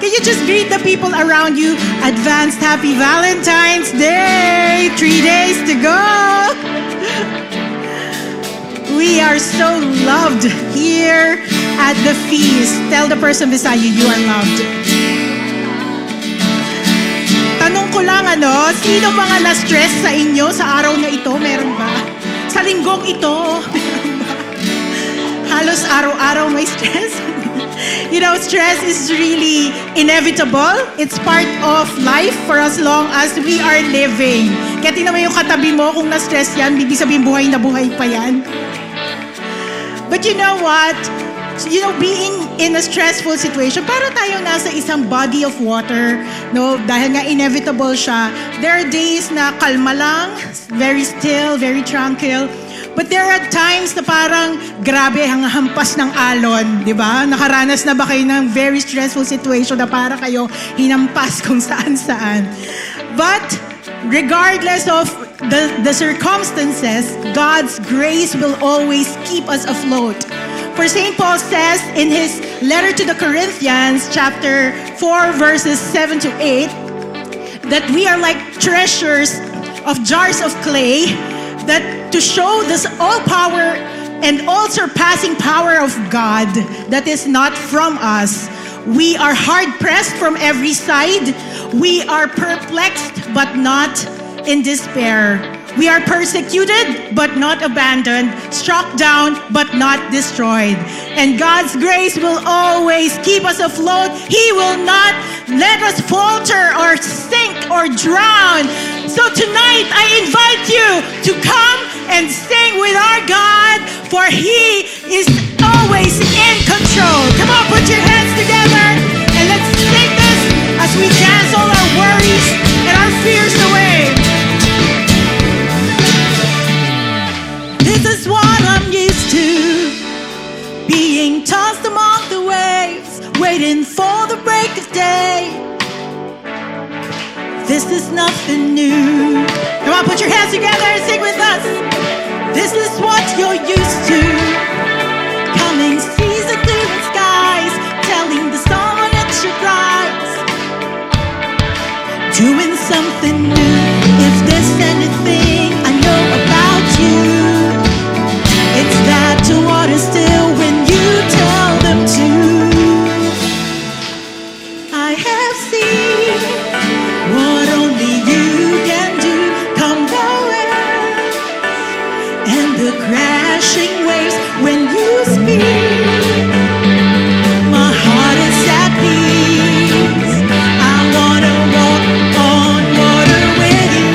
Can you just greet the people around you? Advanced Happy Valentine's Day! 3 days to go! We are so loved here at the feast. Tell the person beside you, you are loved. Tanong ko lang, sino mga na-stress sa inyo sa araw na ito? Meron ba? Sa linggong ito? Meron ba? Halos araw-araw may stress. You know, stress is really inevitable. It's part of life for as long as we are living. Kaya tingnan mo yung katabi mo, kung na-stress yan, ibig sabihin buhay na buhay pa yan. But you know what? You know, being in a stressful situation, para tayong nasa isang body of water, no? Dahil nga inevitable siya. There are days na kalma lang, very still, very tranquil. But there are times na parang grabe ang hampas ng alon, di ba? Nakaranas na ba kayo ng very stressful situation na para kayo hinampas kung saan-saan? But regardless of the circumstances, God's grace will always keep us afloat. For St. Paul says in his letter to the Corinthians, chapter 4, verses 7 to 8, that we are like treasures of jars of clay, that to show this all power and all surpassing power of God that is not from us. We are hard-pressed from every side. We are perplexed, but not in despair. We are persecuted, but not abandoned, struck down, but not destroyed. And God's grace will always keep us afloat. He will not let us falter or sink or drown. So tonight, I invite you to come and sing with our God, for He is always in control. Come on, put your hands together, and let's sing this as we dance all our worries and our fears away. This is what I'm used to, being tossed among the waves, waiting for the break of day. This is nothing new. Come on, put your hands together and sing with us. This is what you're used to, coming seas and clear skies, telling the sun when it should rise, doing something new. If there's anything I know about you, it's that the water's still when you tell them to. I have seen what only you can do. Come the waves and the crashing waves when you speak. My heart is at peace. I wanna walk on water with you.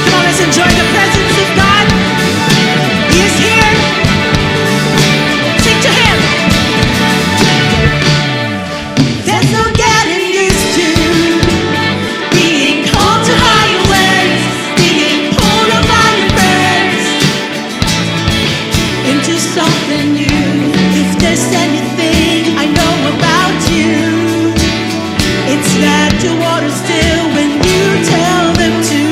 Come on, let's enjoy the presence of God. He is here. Sing to Him. There's no getting used to being called to higher ways, being pulled up by your grace into something new. If there's anything I know about you, it's that your water's still when you tell them to.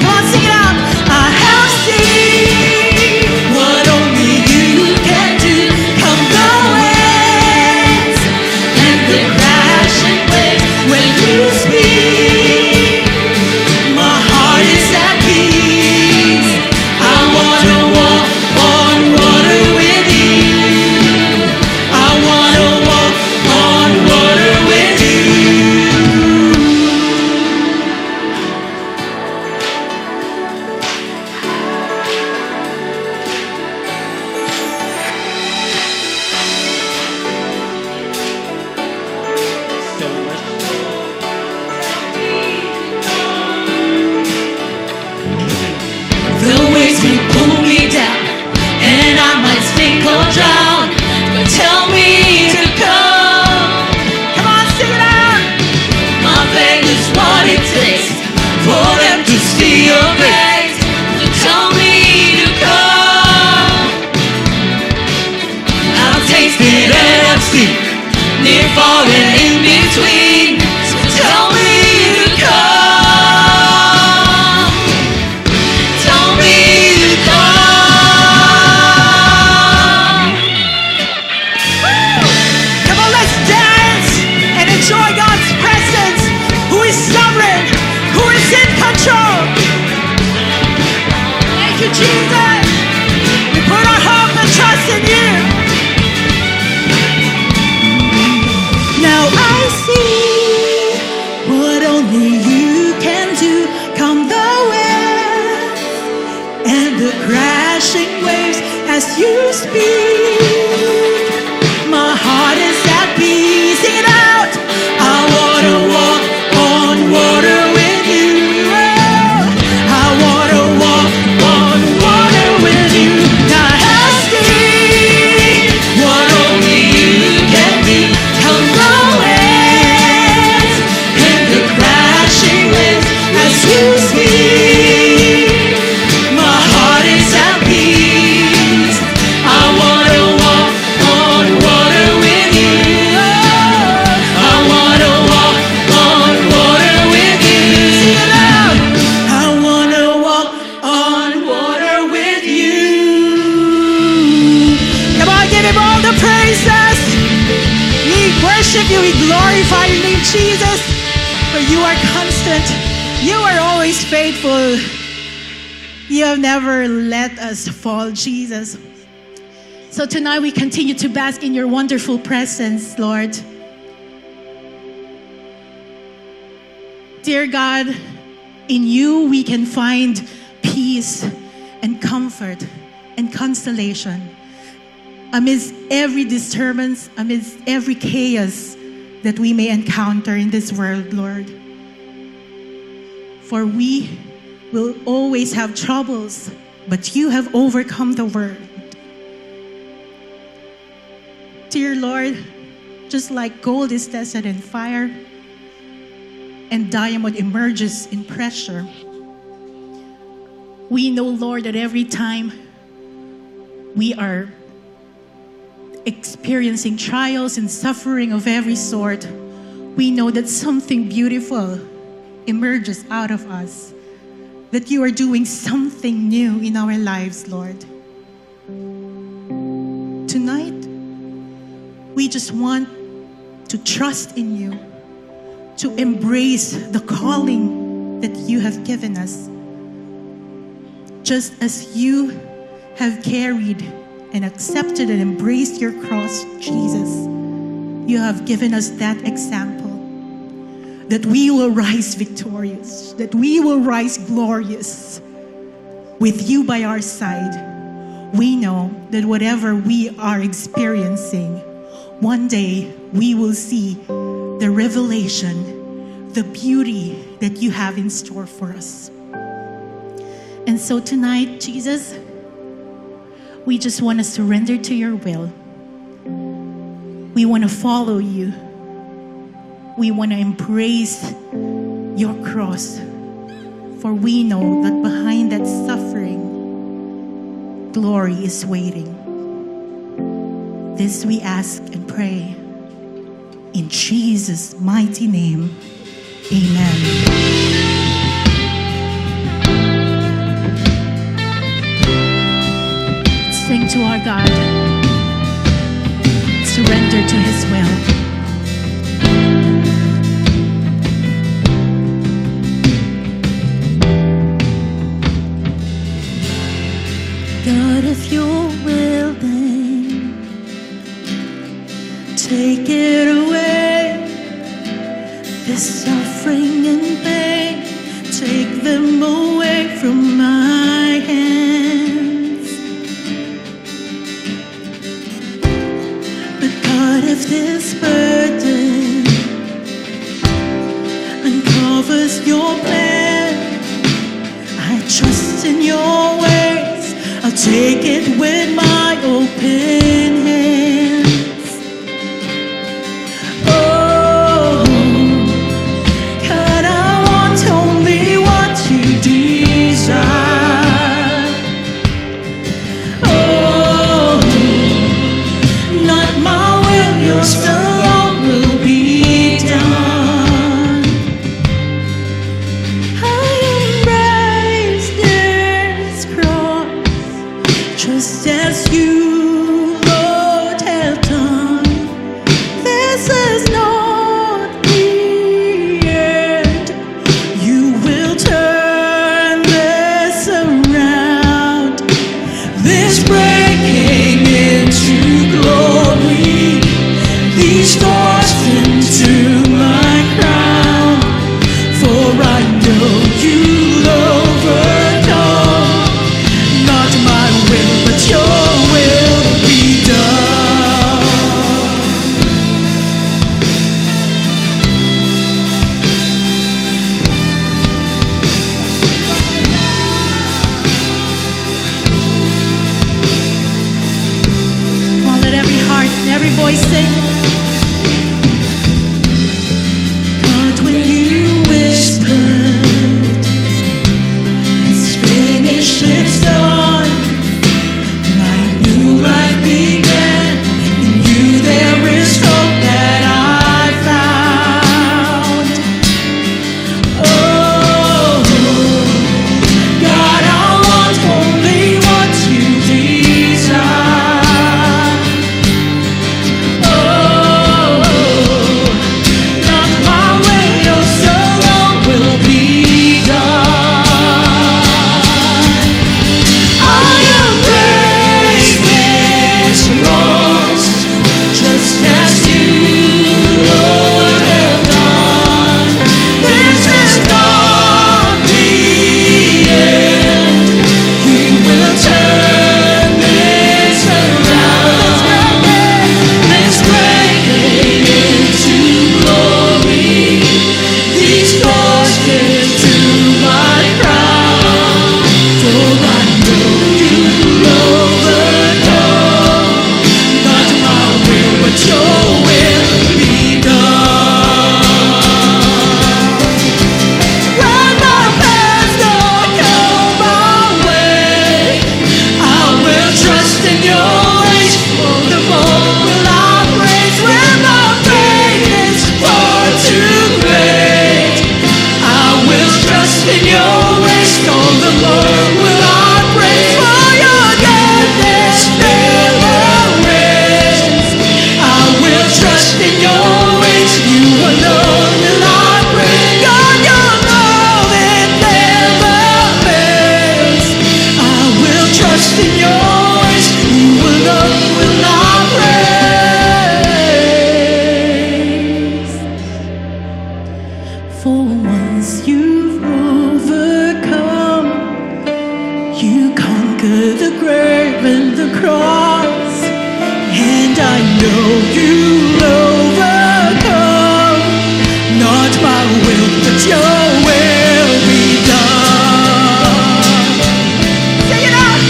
Come on, sing it out. I have seen what only you can do. Come the waves and the crashing waves when you speak. My heart is at peace. I wanna walk on water with you. I wanna walk on water with you. The waves may pull me down, and I might sink or drown, but tell me to come. Come on, sing it out. My faith is what it takes for them to see your face. So tell me to come. I've tasted and I've seen, near, far, and in between. So tell me to come. Tell me to come. Woo! Jesus. We worship you. We glorify your name, Jesus. For you are constant. You are always faithful. You have never let us fall, Jesus. So tonight we continue to bask in your wonderful presence, Lord. Dear God, in you we can find peace and comfort and consolation amidst every disturbance, amidst every chaos that we may encounter in this world, Lord. For we will always have troubles, but you have overcome the world. Dear Lord, just like gold is tested in fire and diamond emerges in pressure, we know, Lord, that every time we are experiencing trials and suffering of every sort, we know that something beautiful emerges out of us, that you are doing something new in our lives, Lord. Tonight, we just want to trust in you, to embrace the calling that you have given us. Just as you have carried and accepted and embraced your cross, Jesus, you have given us that example, that we will rise victorious, that we will rise glorious with you by our side. We know that whatever we are experiencing, one day we will see the revelation, the beauty that you have in store for us. And so tonight, Jesus, we just want to surrender to your will. We want to follow you. We want to embrace your cross. For we know that behind that suffering, glory is waiting. This we ask and pray in Jesus' mighty name. Amen. Sing to our God. Surrender to his will. God, if your will, then take it away. This suffering and pain, take them away from my hands. But God, if this burden uncovers your plan, I trust in your ways. I'll take it with my open hands. Oh, God, I want only what you desire. Oh, not my will, yours alone will be done. I embrace this cross, just as you, Lord, have done. This is not the end. You will turn this around. This breaking into glory, these thorns into my crown. For I know you'll overcome. Not my will, but your will be done. Come on, let every heart and every voice sing. God, when you whispered, it's finished, it's done. My new life began. In you there is hope that I found. Oh, God, I want only what you desire. know you'll overcome. Not my will, but your will be done. Sing it out.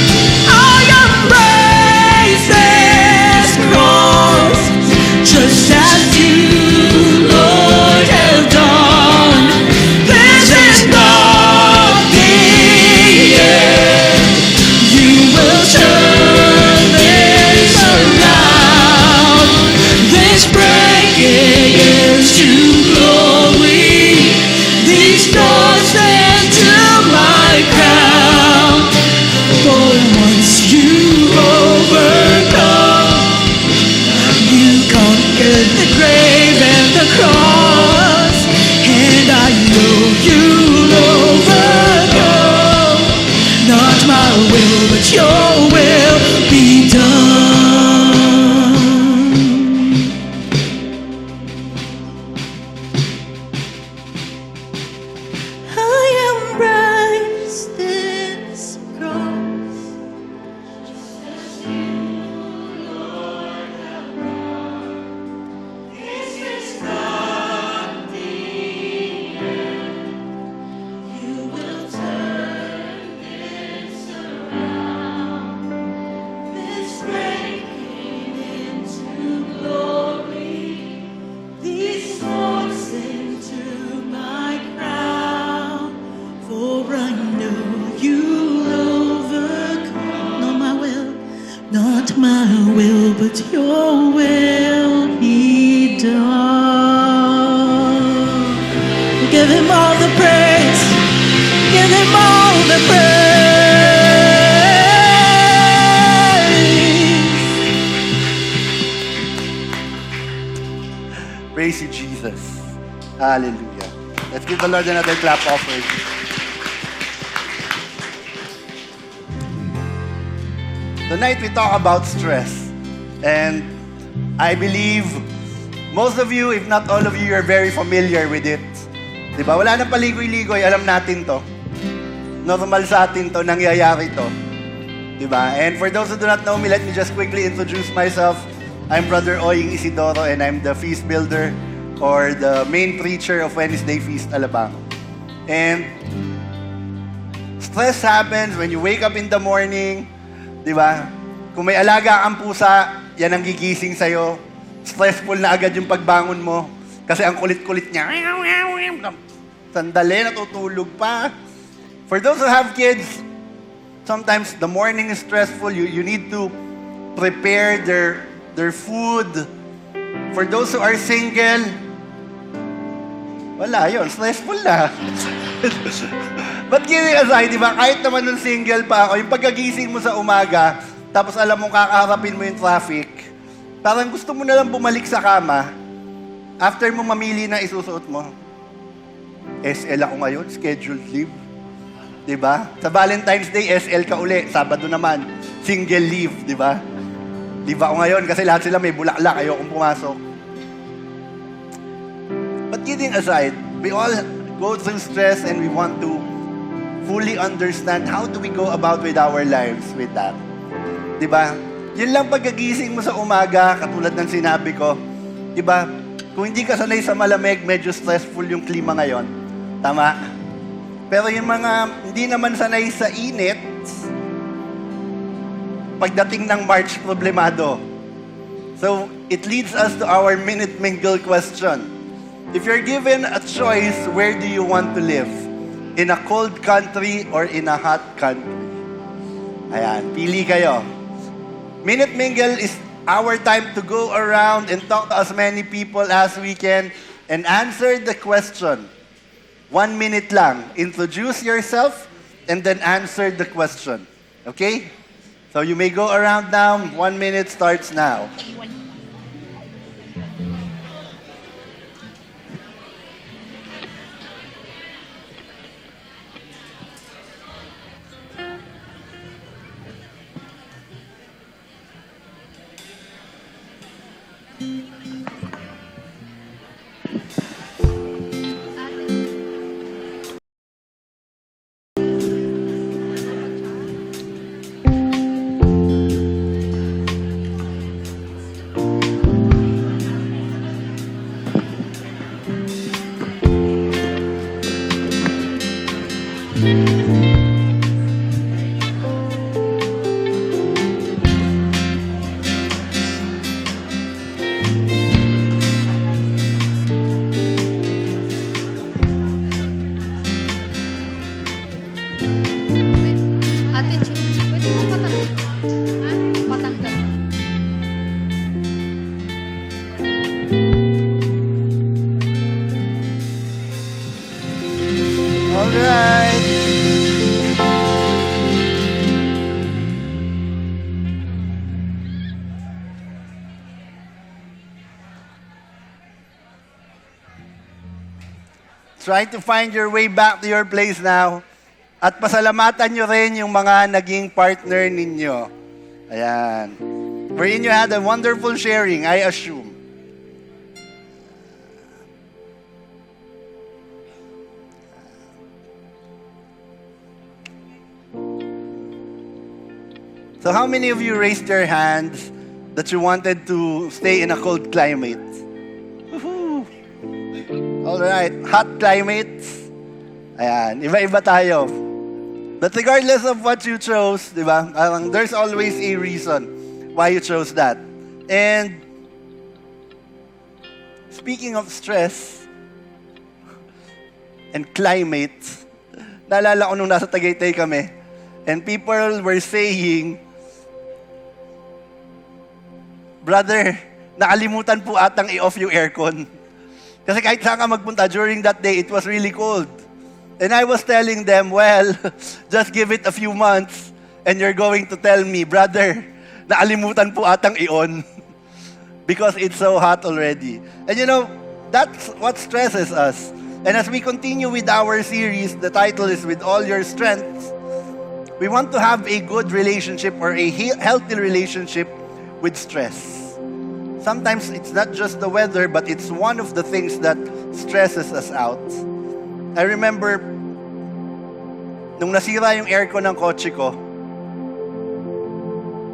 I embrace this cross, just as you, Lord, have done. This is not the end. You will turn this around. This breaking into glory. These thoughts into my crown. For once you overcome, you conquered the grave and the cross, and I know you'll overcome. Not my will, but your will be done. I embrace this cross. You will turn this around. This breaking into glory. These thoughts into my crown. For I know you'll overcome. Not my will, not my will, but your will be done. Give him all the praise. Give him all the praise. Praise you, Jesus. Hallelujah. Let's give the Lord another clap offering. Tonight we talk about stress. And I believe most of you, if not all of you, are very familiar with it. Diba? Wala nang paligoy-ligoy, alam natin to. Normal sa atin to, nangyayari to. Diba? And for those who do not know me, let me just quickly introduce myself. I'm Brother Oying Isidoro, and I'm the feast builder or the main preacher of Wednesday Feast Alabang. And stress happens when you wake up in the morning, di ba? Kung may alaga kang pusa, yan ang gigising sa'yo. Stressful na agad yung pagbangon mo kasi ang kulit-kulit niya. Sandali, natutulog pa. For those who have kids, sometimes the morning is stressful. You need to prepare their food. For those who are single, wala yun, stressful na. But kidding aside, di ba, kahit naman nung single pa ako, yung pagkagising mo sa umaga, tapos alam mong kakaharapin mo yung traffic, parang gusto mo na lang bumalik sa kama, after mo mamili na isusuot mo. SL ako ngayon, scheduled leave. Di ba? Sa Valentine's Day, SL ka uli. Sabado naman, single leave, di ba? Leave ako ngayon kasi lahat sila may bulaklak, ayokong pumasok. But kidding aside, we all go through stress and we want to fully understand how do we go about with our lives with that. Diba? Yun lang pagkagising mo sa umaga, katulad ng sinabi ko, diba? Kung hindi ka sanay sa malamig, medyo stressful yung klima ngayon. Tama? Pero yung mga hindi naman sanay sa init, pagdating ng March, problemado. So, it leads us to our Minute Mingle question. If you're given a choice, where do you want to live? In a cold country or in a hot country? Ayan, pili kayo. Minute Mingle is our time to go around and talk to as many people as we can and answer the question. 1 minute lang. Introduce yourself and then answer the question. Okay? So you may go around now. 1 minute starts now. Try to find your way back to your place now. At pasalamatan nyo rin yung mga naging partner ninyo. Ayan. Wherein you had a wonderful sharing, I assume. So how many of you raised your hands that you wanted to stay in a cold climate? Woohoo! All right, hot climates. Ayan, iba-iba tayo. But regardless of what you chose, di ba? There's always a reason why you chose that. And speaking of stress and climate, naalala ko nung nasa Tagaytay kami, and people were saying, "Brother, nakalimutan po atang i-off yung aircon." Kasi kahit saan ka magpunta, during that day, it was really cold. And I was telling them, well, just give it a few months and you're going to tell me, "Brother, nakalimutan po atang i-on." Because it's so hot already. And you know, that's what stresses us. And as we continue with our series, the title is With All Your Strength, we want to have a good relationship or a healthy relationship with stress. Sometimes it's not just the weather, but it's one of the things that stresses us out. I remember, nung nasira yung aircon ng kotse ko,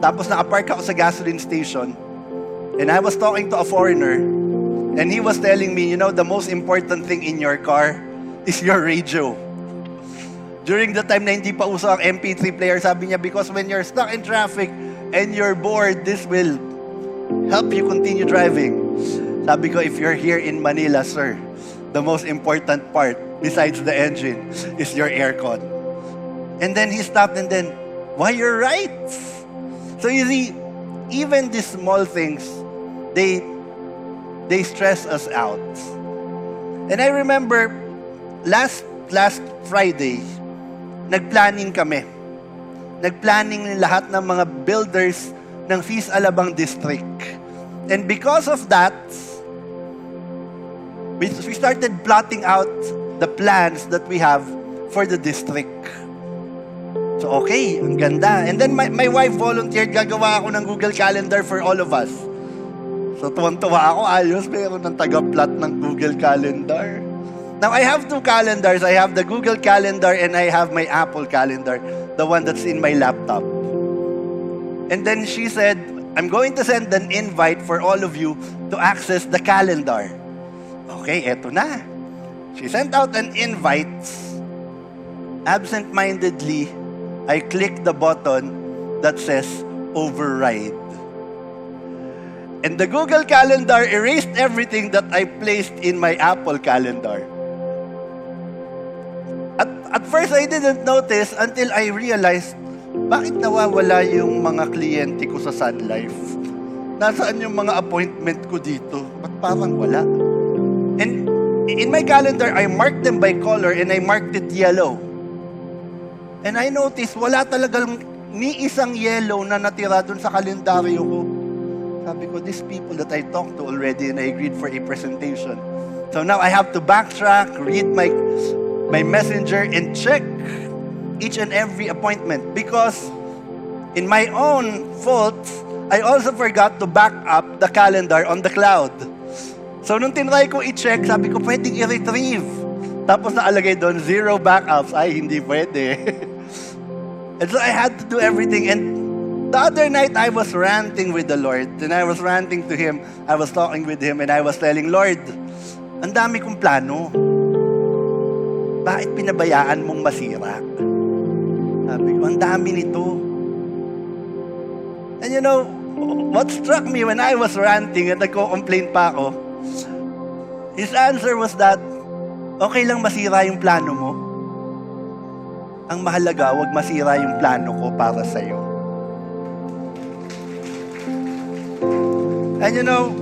tapos nakapark ako sa gasoline station, and I was talking to a foreigner, and he was telling me, you know, the most important thing in your car is your radio. During the time na hindi pa uso ang MP3 player, sabi niya, because when you're stuck in traffic and you're bored, this will help you continue driving. Sabi ko, if you're here in Manila, sir, the most important part, besides the engine, is your aircon. And then he stopped and then, why, you're right. So you see, even these small things, they stress us out. And I remember, last Friday, nagplanning kami. Nagplanning lahat ng mga builders ng Feast Alabang District. And because of that, we started plotting out the plans that we have for the district. So okay, ang ganda. And then my wife volunteered, gagawa ako ng Google Calendar for all of us. So tuwan-tuwa ako, ayos, meron ng taga-plot ng Google Calendar. Now, I have two calendars. I have the Google Calendar and I have my Apple Calendar, the one that's in my laptop. And then she said, I'm going to send an invite for all of you to access the calendar. Okay, eto na. She sent out an invite. Absent-mindedly, I clicked the button that says override. And the Google Calendar erased everything that I placed in my Apple Calendar. At first, I didn't notice until I realized, bakit nawawala yung mga kliyente ko sa Sun Life? Nasaan yung mga appointment ko dito? Ba't parang wala? And in my calendar, I marked them by color and I marked it yellow. And I noticed, wala talagang ni isang yellow na natira dun sa kalendaryo ko. Sabi ko, these people that I talked to already and I agreed for a presentation. So now I have to backtrack, read my messenger and check each and every appointment because in my own fault, I also forgot to back up the calendar on the cloud. So nung tinry ko i-check, sabi ko pwedeng i-retrieve. Tapos nakalagay doon, 0 backups. Ay, hindi pwede. And so I had to do everything. And the other night, I was ranting with the Lord. And I was ranting to Him. I was talking with Him and I was telling, Lord, ang dami kong plano. Bakit pinabayaan mong masira? Sabi ko, ang dami nito. And you know, what struck me when I was ranting at nagko-complain pa ako, His answer was that, okay lang masira yung plano mo. Ang mahalaga, wag masira yung plano ko para sa'yo. And you know,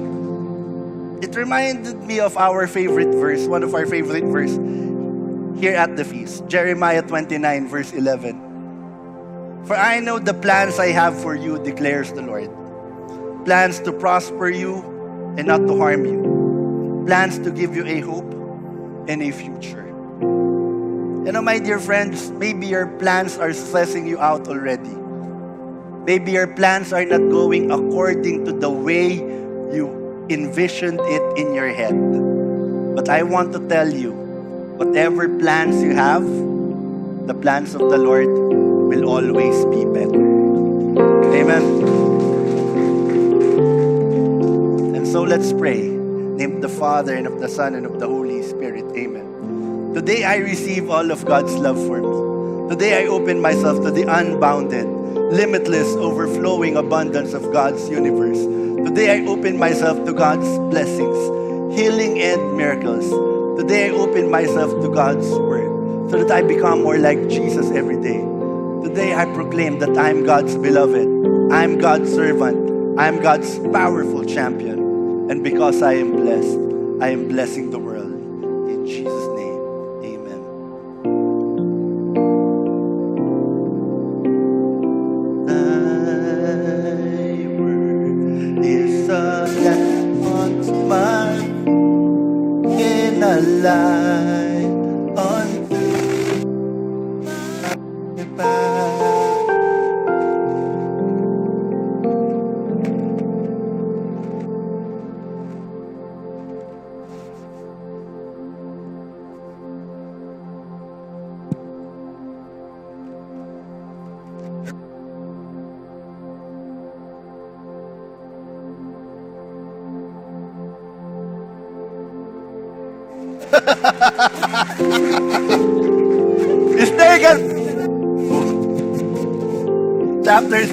it reminded me of our favorite verse, one of our favorite verse here at the feast, Jeremiah 29, verse 11. For I know the plans I have for you, declares the Lord. Plans to prosper you and not to harm you. Plans to give you a hope and a future. You know, my dear friends, maybe your plans are stressing you out already. Maybe your plans are not going according to the way you envisioned it in your head. But I want to tell you, whatever plans you have, the plans of the Lord will always be better. Amen. And so let's pray. In the name of the Father, and of the Son, and of the Holy Spirit. Amen. Today I receive all of God's love for me. Today I open myself to the unbounded, limitless, overflowing abundance of God's universe. Today I open myself to God's blessings, healing and miracles. Today I open myself to God's word so that I become more like Jesus every day. Today I proclaim that I'm God's beloved. I'm God's servant. I'm God's powerful champion. And because I am blessed, I am blessing the world. In Jesus' name, amen. Thy word is a lamp unto my and a light unto my path. Hysterical chapters.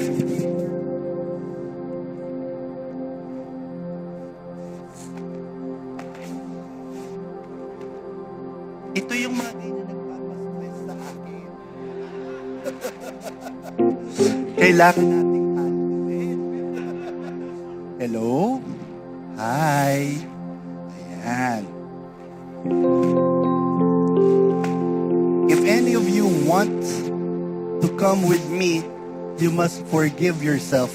Ito yung mga ganyan nagpapastress sa akin. Kailangan nating alisin. Hello? Hi. Ayan. If any of you want to come with me, you must forgive yourself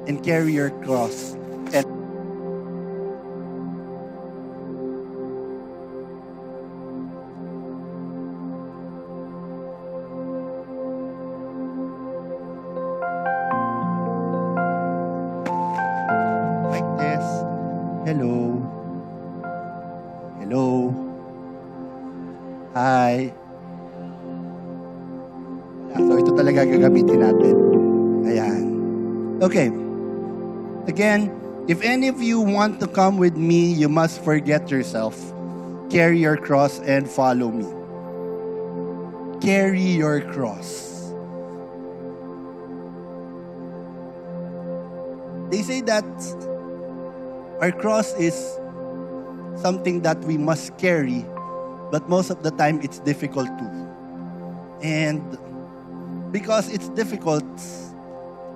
and carry your cross. And like this. Hello. Hello. Hi. So ito talaga gagamitin natin. Ayan. Okay. Again, if any of you want to come with me, you must forget yourself. Carry your cross and follow me. Carry your cross. They say that our cross is something that we must carry, but most of the time it's difficult to. And because it's difficult,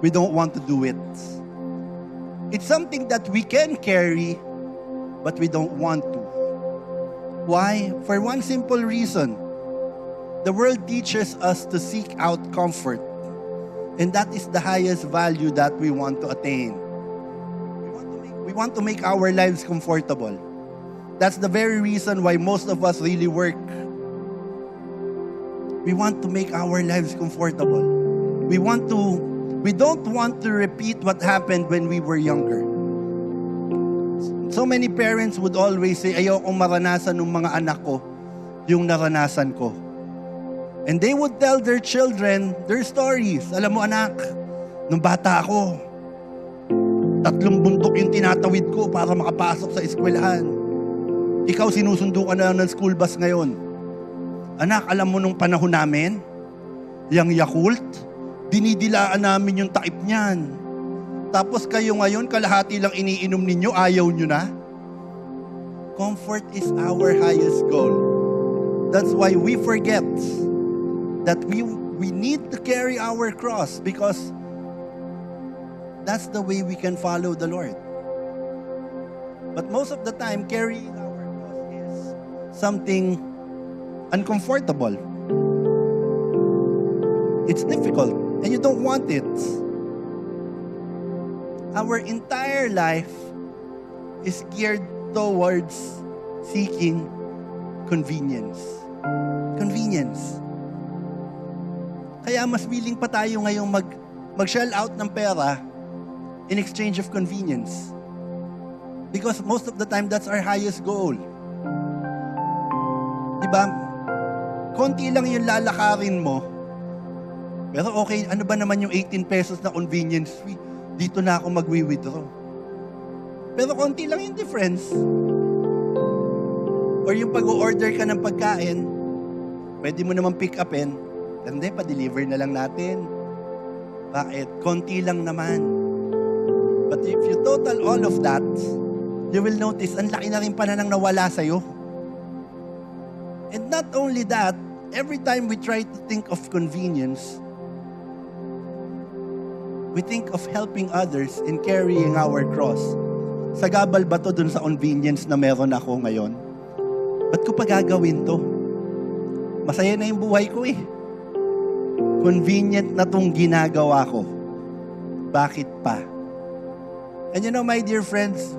we don't want to do it. It's something that we can carry, but we don't want to. Why? For one simple reason. The world teaches us to seek out comfort. And that is the highest value that we want to attain. We want to make our lives comfortable. That's the very reason why most of us really work. We want to make our lives comfortable. We don't want to repeat what happened when we were younger. So many parents would always say, ayokong maranasan ng mga anak ko yung naranasan ko. And they would tell their children their stories. Alam mo anak, nung bata ako, 3 bundok yung tinatawid ko para makapasok sa eskwelahan. Ikaw sinusundo ka na ng school bus ngayon. Anak, alam mo nung panahon namin, yung Yakult, dinidilaan namin yung takip niyan. Tapos kayo ngayon, kalahati lang iniinom ninyo, ayaw nyo na. Comfort is our highest goal. That's why we forget that we need to carry our cross, because that's the way we can follow the Lord. But most of the time, carrying our cross is something uncomfortable. It's difficult, and you don't want it. Our entire life is geared towards seeking convenience. Convenience. Kaya mas willing pa tayo ngayong mag-shell out ng pera in exchange of convenience. Because most of the time, that's our highest goal. Diba? Konti lang yung lalakarin mo. Pero okay, ano ba naman yung 18 pesos na convenience fee? Dito na ako magwi-withdraw. Pero konti lang yung difference. Or yung pag-order ka ng pagkain, pwede mo naman pick upin, hindi, pa-deliver na lang natin. Bakit? Konti lang naman. But if you total all of that, you will notice, ang laki na rin pala nang nawala sa'yo. And not only that, every time we try to think of convenience, we think of helping others in carrying our cross. Sagabal ba to dun sa convenience na meron ako ngayon? Ba't ko pa gagawin to? Masaya na yung buhay ko eh. Convenient na tong ginagawa ko. Bakit pa? And you know, my dear friends,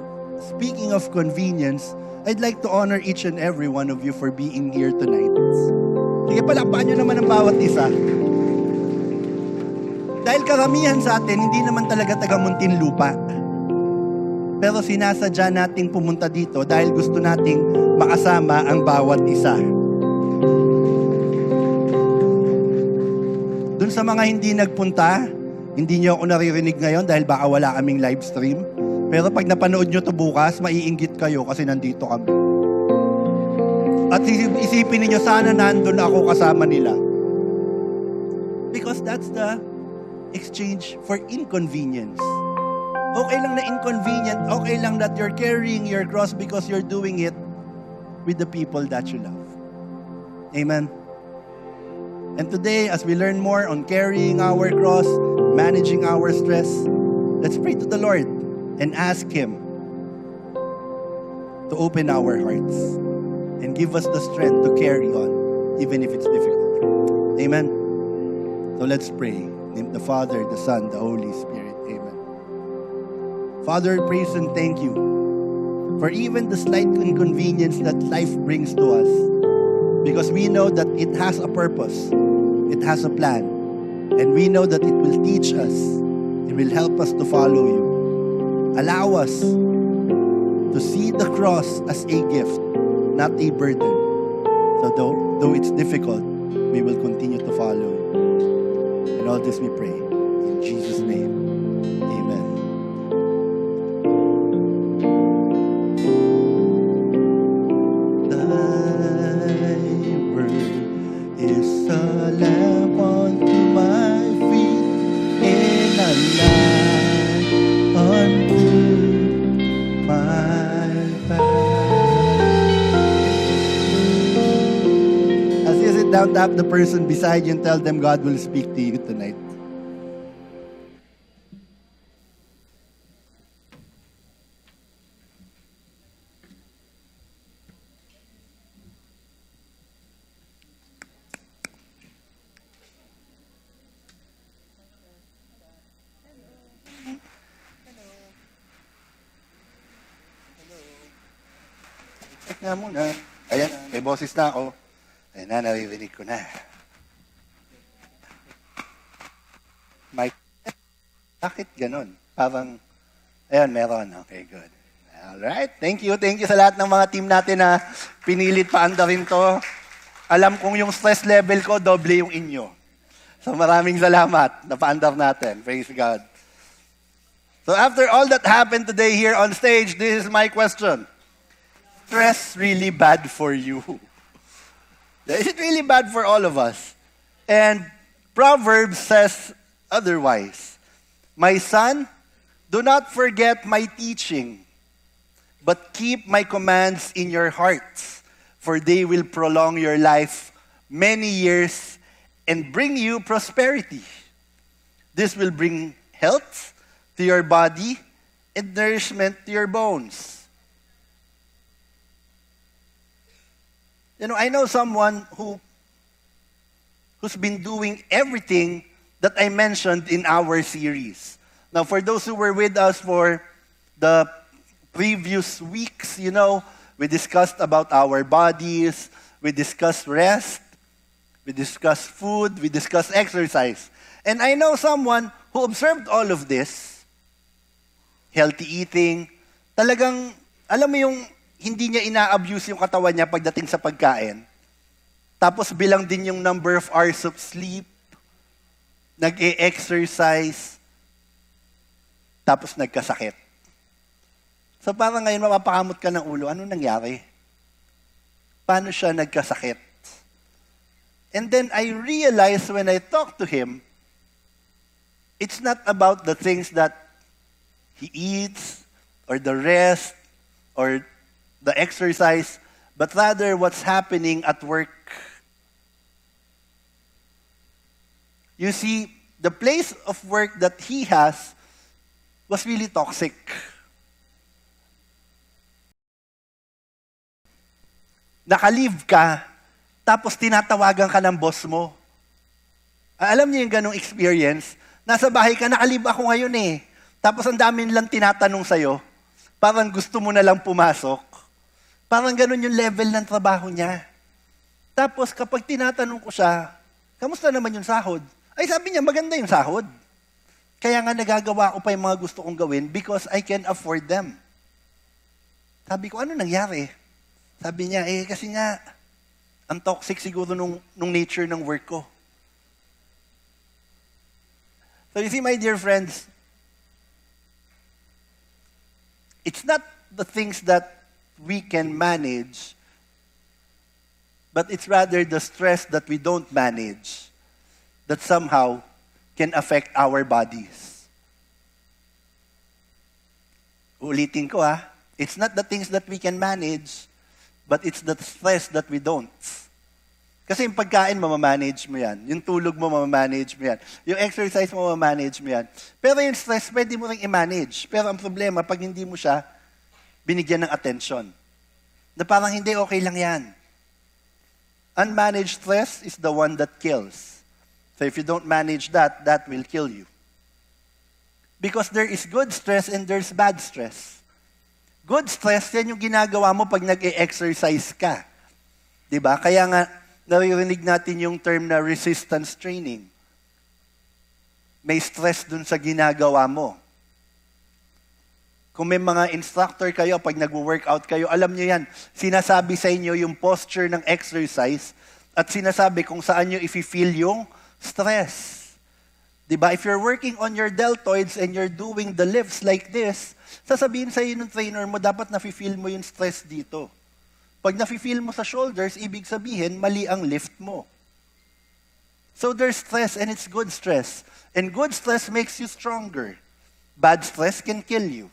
speaking of convenience, I'd like to honor each and every one of you for being here tonight. Sige, palakpakan nyo naman ang bawat isa. Dahil karamihan sa atin, hindi naman talaga taga Muntinlupa. Pero sinasadya nating pumunta dito dahil gusto nating makasama ang bawat isa. Doon sa mga hindi nagpunta, hindi nyo ako naririnig ngayon dahil baka wala kaming live stream. Pero pag napanood nyo to bukas, maiinggit kayo kasi nandito kami. At isipin niyo sana nandun ako kasama nila. Because that's the exchange for inconvenience. Okay lang na inconvenient, okay lang that you're carrying your cross because you're doing it with the people that you love. Amen. And today, as we learn more on carrying our cross, managing our stress, let's pray to the Lord and ask Him to open our hearts and give us the strength to carry on, even if it's difficult. Amen. So let's pray. In the name of the Father, the Son, the Holy Spirit. Amen. Father, praise and thank you for even the slight inconvenience that life brings to us. Because we know that it has a purpose. It has a plan. And we know that it will teach us. It will help us to follow you. Allow us to see the cross as a gift, not a burden. So though it's difficult, we will continue to follow you. And all this we pray. In Jesus' name, amen. Thy word is a lamp unto my feet and a light unto my path. As you sit down, tap the person beside you and tell them God will speak to you tonight. Check nga muna. Ayan, may boses na ako. Ayan na, naririnig ko na. Mike, bakit ganun? Parang, ayan, meron. Okay, good. Alright, thank you. Thank you sa lahat ng mga team natin na pinilit paandarin to. Alam kong yung stress level ko, doble yung inyo. So maraming salamat na paandar natin. Praise God. So after all that happened today here on stage, this is my question. Stress really bad for you? Is it really bad for all of us? And Proverbs says otherwise. My son, do not forget my teaching, but keep my commands in your hearts, for they will prolong your life many years and bring you prosperity. This will bring health to your body and nourishment to your bones. You know, I know someone who's been doing everything that I mentioned in our series. Now, for those who were with us for the previous weeks, you know, We discussed about our bodies. We discussed rest. We discussed food. We discussed exercise. And I know someone who observed all of this, healthy eating, talagang, alam mo yung hindi niya ina-abuse yung katawan niya pagdating sa pagkain. Tapos bilang din yung number of hours of sleep, nag-e-exercise, tapos nagkasakit. So parang ngayon mapapakamot ka ng ulo, ano nangyari? Paano siya nagkasakit? And then I realized when I talked to him, it's not about the things that he eats, or the rest, or the exercise, but rather what's happening at work. You see, the place of work that he has was really toxic. Naka-leave ka, tapos tinatawagan ka ng boss mo. Alam niyo yung ganong experience? Nasa bahay ka, naka-leave ako ngayon eh. Tapos ang dami nilang tinatanong sa'yo, parang gusto mo na lang pumasok. Parang ganon yung level ng trabaho niya. Tapos kapag tinatanong ko siya, kamusta naman yung sahod? Ay sabi niya, maganda yung sahod. Kaya nga nagagawa ko pa yung mga gusto kong gawin because I can afford them. Sabi ko, ano nangyari? Sabi niya, kasi nga, ang toxic siguro nung nature ng work ko. So you see, my dear friends, it's not the things that we can manage, but it's rather the stress that we don't manage that somehow can affect our bodies. Ulitin ko it's not the things that we can manage, but it's the stress that we don't. Kasi yung pagkain, mamamanage mo yan. Yung tulog mo, mamamanage mo yan. Yung exercise mo, mamamanage mo yan. Pero yung stress, pwede mo rin i-manage. Pero ang problema, pag hindi mo siya binigyan ng attention, na parang hindi, okay lang yan. Unmanaged stress is the one that kills. So if you don't manage that, that will kill you. Because there is good stress and there's bad stress. Good stress, yan yung ginagawa mo pag nag-e-exercise ka. Diba? Kaya nga, naririnig natin yung term na resistance training. May stress dun sa ginagawa mo. Kung may mga instructor kayo, pag nag-workout kayo, alam nyo yan, sinasabi sa inyo yung posture ng exercise at sinasabi kung saan nyo i-feel yung stress. Diba? If you're working on your deltoids and you're doing the lifts like this, sasabihin sa iyo ng trainer mo, dapat nafe-feel mo yung stress dito. Pag nafe-feel mo sa shoulders, ibig sabihin, mali ang lift mo. So there's stress and it's good stress. And good stress makes you stronger. Bad stress can kill you.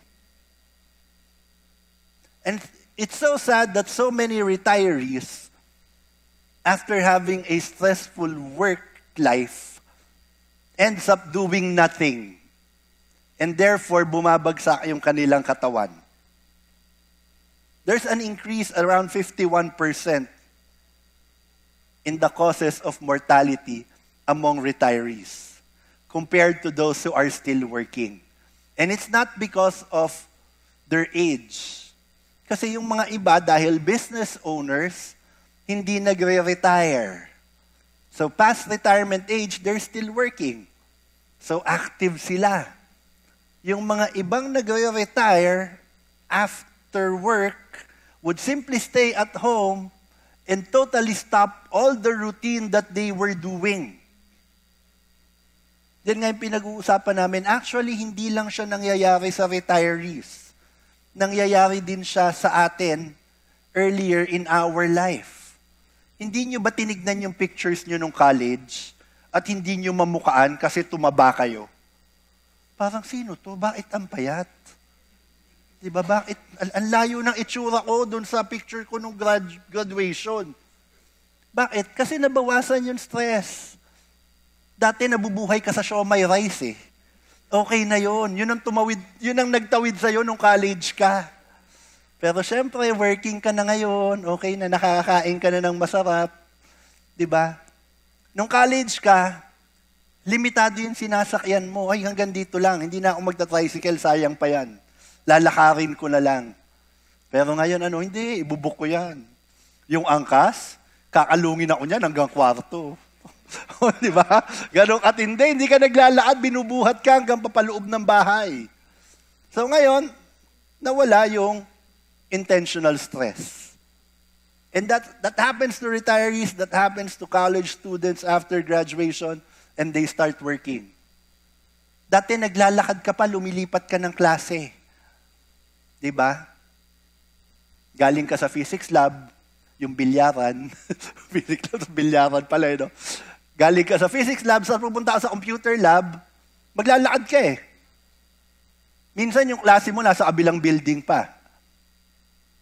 And it's so sad that so many retirees, after having a stressful work life, ends up doing nothing. And therefore, bumabagsak yung kanilang katawan. There's an increase around 51% in the causes of mortality among retirees compared to those who are still working. And it's not because of their age. Kasi yung mga iba, dahil business owners, hindi nagre-retire. So past retirement age, they're still working. So active sila. Yung mga ibang nagre-retire after work would simply stay at home and totally stop all the routine that they were doing. Yan nga yung pinag-uusapan namin. Actually, hindi lang siya nangyayari sa retirees. Nangyayari din siya sa atin earlier in our life. Hindi nyo ba tinignan yung pictures nyo nung college at hindi nyo mamukaan kasi tumaba kayo? Parang sino to? Bakit ang payat? Diba, bakit? Ang layo ng itsura ko dun sa picture ko nung graduation. Bakit? Kasi nabawasan yung stress. Dati nabubuhay ka sa siomai rice eh. Okay na yun. Yun ang nagtawid sa'yo nung college ka. Pero syempre, working ka na ngayon, okay na, nakakakain ka na ng masarap. Diba? Nung college ka, limitado yung sinasakyan mo. Ay, hanggang dito lang. Hindi na ako magta-tricycle, sayang pa yan. Lalakarin ko na lang. Pero ngayon, hindi, ibubuk ko yan. Yung angkas, kakalungin ako niyan hanggang kwarto. Di ba? Ganong katindi, hindi ka naglalakad, binubuhat ka hanggang papaloob ng bahay. So ngayon, nawala yung intentional stress. And that happens to retirees, that happens to college students after graduation, and they start working. Dati naglalakad ka pa, lumilipat ka ng klase. Di ba? Galing ka sa physics lab, yung bilyaran, physics lab, bilyaran pala, no? Galing ka sa physics lab, sa pupunta ka sa computer lab, maglalakad ka eh. Minsan yung klase mo nasa kabilang building pa.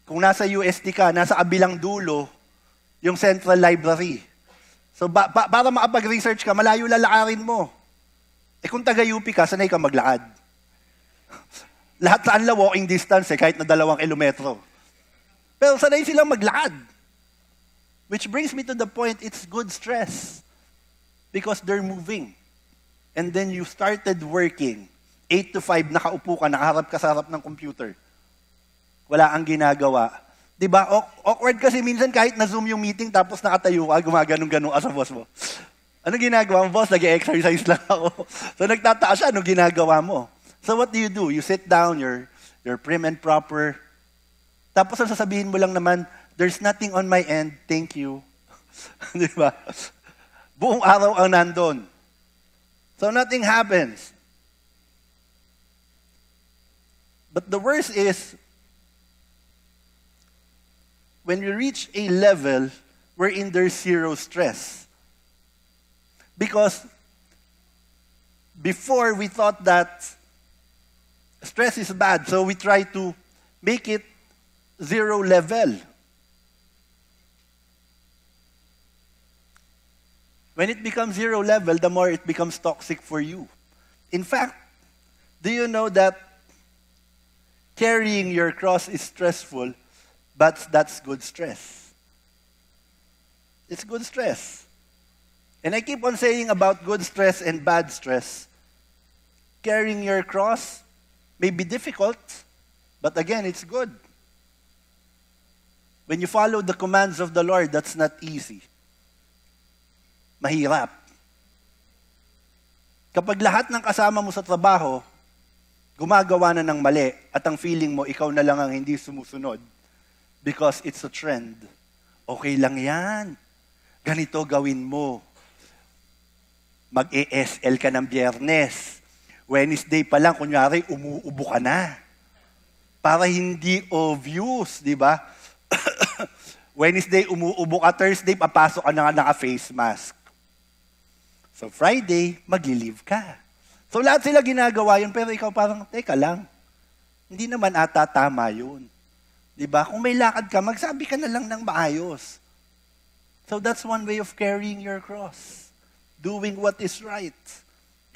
Kung nasa UST ka, nasa kabilang dulo, yung central library. So para makapag-research ka, malayo lalakarin mo. Eh kung taga-UP ka, sanay ka maglakad. Lahat saan la walking distance kahit na 2 kilometro. Pero sanay silang maglakad. Which brings me to the point, it's good stress. Because they're moving. And then you started working. 8 to 5, nakaupo ka, nakaharap ka sa harap ng computer. Wala kang ginagawa. Diba? Awkward kasi minsan kahit na-zoom yung meeting tapos nakatayo ka, gumaganong-ganong ka sa boss mo. Ano ginagawa mo, boss? Nag-exercise lang ako. So nagtataas siya, ano ginagawa mo? So what do? You sit down, you're prim and proper. Tapos ang sasabihin mo lang naman, there's nothing on my end, thank you. Diba? Buong araw ang nandun. So nothing happens. But the worst is, when you reach a level wherein there's zero stress. Because before we thought that stress is bad, so we try to make it zero level. When it becomes zero level, the more it becomes toxic for you. In fact, do you know that carrying your cross is stressful, but that's good stress? It's good stress. And I keep on saying about good stress and bad stress. Carrying your cross may be difficult, but again, it's good. When you follow the commands of the Lord, that's not easy. Mahirap. Kapag lahat ng kasama mo sa trabaho, gumagawa na ng mali, at ang feeling mo, ikaw na lang ang hindi sumusunod, because it's a trend. Okay lang yan. Ganito gawin mo. Mag-ESL ka ng Biyernes. Wednesday pa lang, kunyari, umuubo ka na. Para hindi obvious, di ba? Wednesday, umuubo ka. Thursday, papasok ka na nga naka-face mask. So Friday, magli-leave ka. So lahat sila ginagawa yun, pero ikaw parang, teka lang, hindi naman ata tama yun. Diba? Kung may lakad ka, magsabi ka na lang ng maayos. So that's one way of carrying your cross. Doing what is right.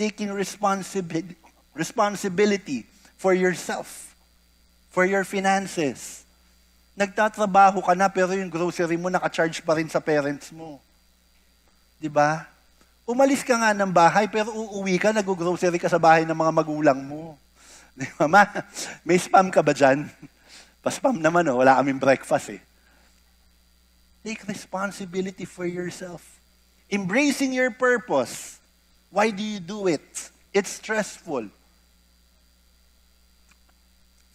Taking responsibility for yourself. For your finances. Nagtatrabaho ka na, pero yung grocery mo naka-charge pa rin sa parents mo. Diba? Umalis ka nga ng bahay, pero uuwi ka, nag-grocery ka sa bahay ng mga magulang mo. Di ba, Ma? May spam ka ba dyan? Pa-spam naman, wala kaming breakfast eh. Take responsibility for yourself. Embracing your purpose. Why do you do it? It's stressful.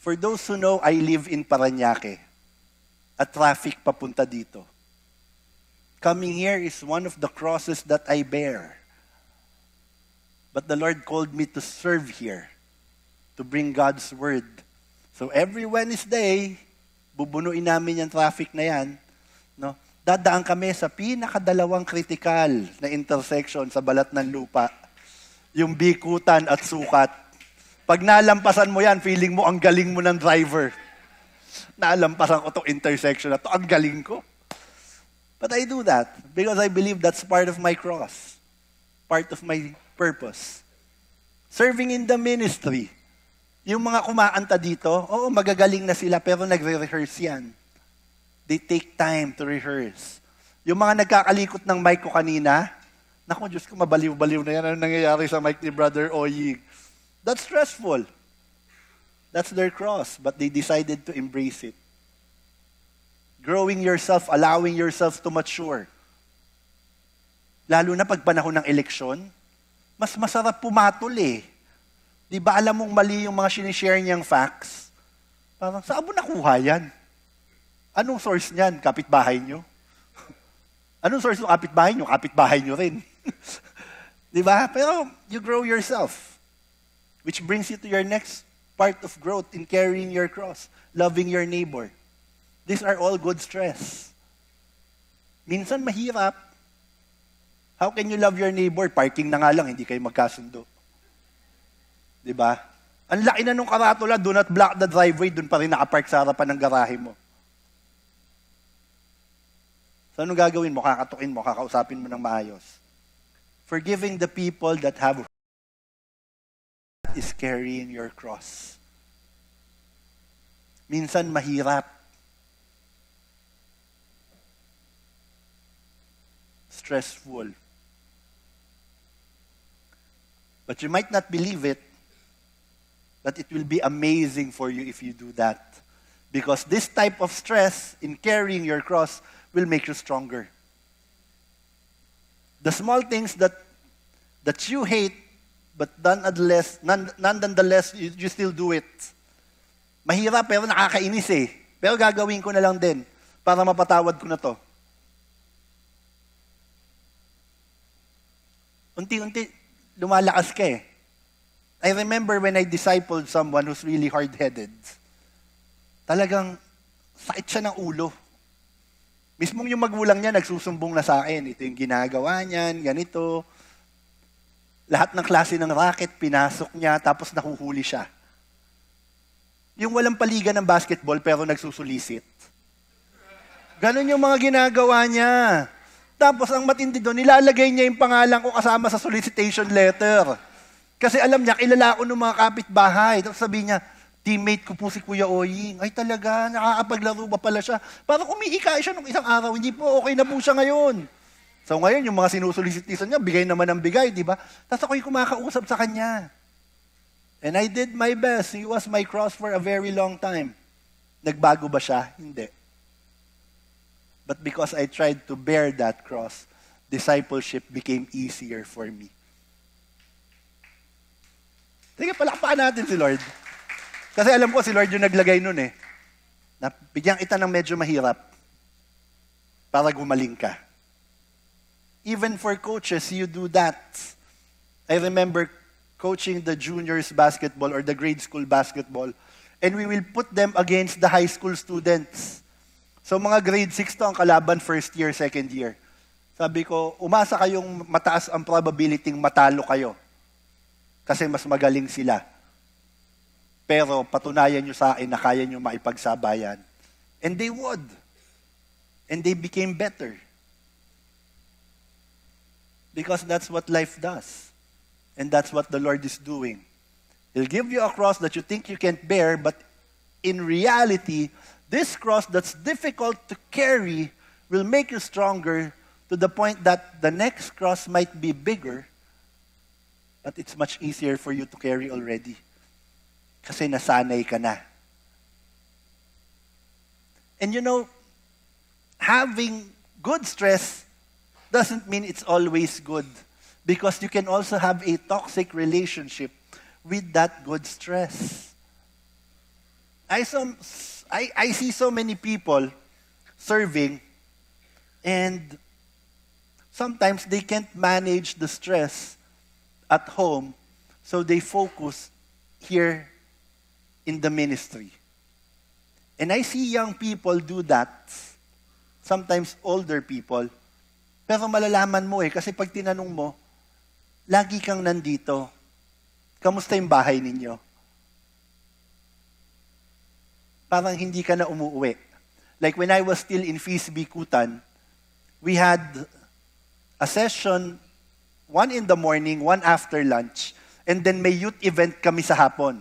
For those who know, I live in Parañaque. At traffic papunta dito. Coming here is one of the crosses that I bear. But the Lord called me to serve here, to bring God's word. So every Wednesday, bubunuin namin yung traffic na yan. No? Dadaan kami sa pinakadalawang critical na intersection sa balat ng lupa. Yung Bikutan at Sukat. Pag nalampasan mo yan, feeling mo ang galing mo ng driver. Nalampasan ko itong intersection na to, ang galing ko. But I do that because I believe that's part of my cross, part of my purpose. Serving in the ministry. Yung mga kumaanta dito, oo, magagaling na sila pero nagre-rehearse yan. They take time to rehearse. Yung mga nagkakalikot ng mic ko kanina, naku, Diyos ko, mabaliw-baliw na yan. Ano nangyayari sa mic ni Brother Oyig? That's stressful. That's their cross, but they decided to embrace it. growing yourself, allowing yourself to mature. Lalo na pag panahon ng eleksyon, mas masarap pumatol eh. Di ba alam mong mali yung mga sinishare niyang facts? Parang, saan mo nakuha yan? Anong source niyan? Kapitbahay niyo? Anong source ng kapitbahay niyo? Kapitbahay niyo rin. Di ba? Pero you grow yourself. Which brings you to your next part of growth in carrying your cross, loving your neighbor. These are all good stress. Minsan mahirap. How can you love your neighbor? Parking na nga lang, hindi kayo magkasundo. Di ba? Ang laki na nung karatula, do not block the driveway, dun pa rin nakapark sa harapan ng garahe mo. So anong gagawin mo? Kakatukin mo, kakausapin mo ng maayos. Forgiving the people that have is carrying your cross. Minsan mahirap. Stressful. But you might not believe it, but it will be amazing for you if you do that. Because this type of stress in carrying your cross will make you stronger. The small things that you hate, but nonetheless, you still do it. Mahirap pero nakakainis eh. Pero gagawin ko na lang din para mapatawad ko na to. Unti-unti, lumalakas ka eh. I remember when I discipled someone who's really hard-headed. Talagang sakit siya ng ulo. Mismong yung magulang niya nagsusumbong na sa akin. Ito yung ginagawa niyan, ganito. Lahat ng klase ng racket, pinasok niya, tapos nahuhuli siya. Yung walang paligan ng basketball, pero nagsusulisit. Ganon yung mga ginagawa niya. Tapos ang matindi doon, nilalagay niya yung pangalan ko kasama sa solicitation letter. Kasi alam niya, kilala ko ng mga kapitbahay. Tapos sabi niya, teammate ko po si Kuya Oying. Ay talaga, nakakapaglaro ba pala siya? Parang umiikay siya nung isang araw, hindi po, okay na po siya ngayon. So ngayon, yung mga sinusolicitation niya, bigay naman ng bigay, di ba? Tapos ako'y kumakausap sa kanya. And I did my best. He was my cross for a very long time. Nagbago ba siya? Hindi. But because I tried to bear that cross, discipleship became easier for me. Sige, palakpakan natin si Lord. Kasi alam ko si Lord yung naglagay nun eh. Bigyan kita ng medyo mahirap para gumaling ka. Even for coaches, you do that. I remember coaching the juniors basketball or the grade school basketball, and we will put them against the high school students. So mga grade 6 to ang kalaban first year, second year. Sabi ko, umasa kayong mataas ang probability matalo kayo. Kasi mas magaling sila. Pero patunayan nyo sa akin na kaya nyo maipagsabayan. And they would. And they became better. Because that's what life does. And that's what the Lord is doing. He'll give you a cross that you think you can't bear, but in reality, this cross that's difficult to carry will make you stronger to the point that the next cross might be bigger, but it's much easier for you to carry already. Kasi nasanay ka na. And you know, having good stress doesn't mean it's always good. Because you can also have a toxic relationship with that good stress. I see so many people serving, and sometimes they can't manage the stress at home, so they focus here in the ministry. And I see young people do that, sometimes older people, pero malalaman mo kasi pag tinanong mo, lagi kang nandito. Kamusta yung bahay ninyo? Parang hindi ka na umuwi. Like when I was still in Fisby, Kutan, we had a session, 1 in the morning, 1 after lunch, and then may youth event kami sa hapon.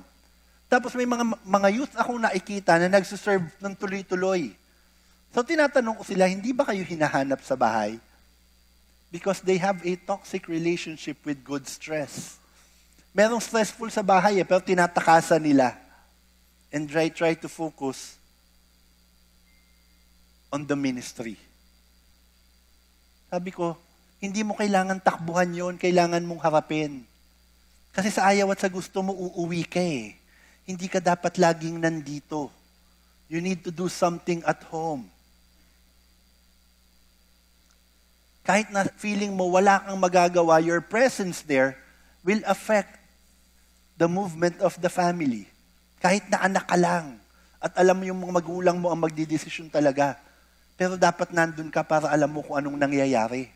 Tapos may mga youth akong nakikita na nagsuserve ng tuloy-tuloy. So tinatanong ko sila, hindi ba kayo hinahanap sa bahay? Because they have a toxic relationship with good stress. Merong stressful sa bahay pero tinatakasan nila. And try to focus on the ministry. Sabi ko, hindi mo kailangan takbuhan yon, kailangan mong harapin. Kasi sa ayaw at sa gusto mo, uuwi ka eh. Hindi ka dapat laging nandito. You need to do something at home. Kahit na feeling mo wala kang magagawa, your presence there will affect the movement of the family. Kahit na anak ka lang. At alam mo yung mga magulang mo ang magdidesisyon talaga. Pero dapat nandun ka para alam mo kung anong nangyayari.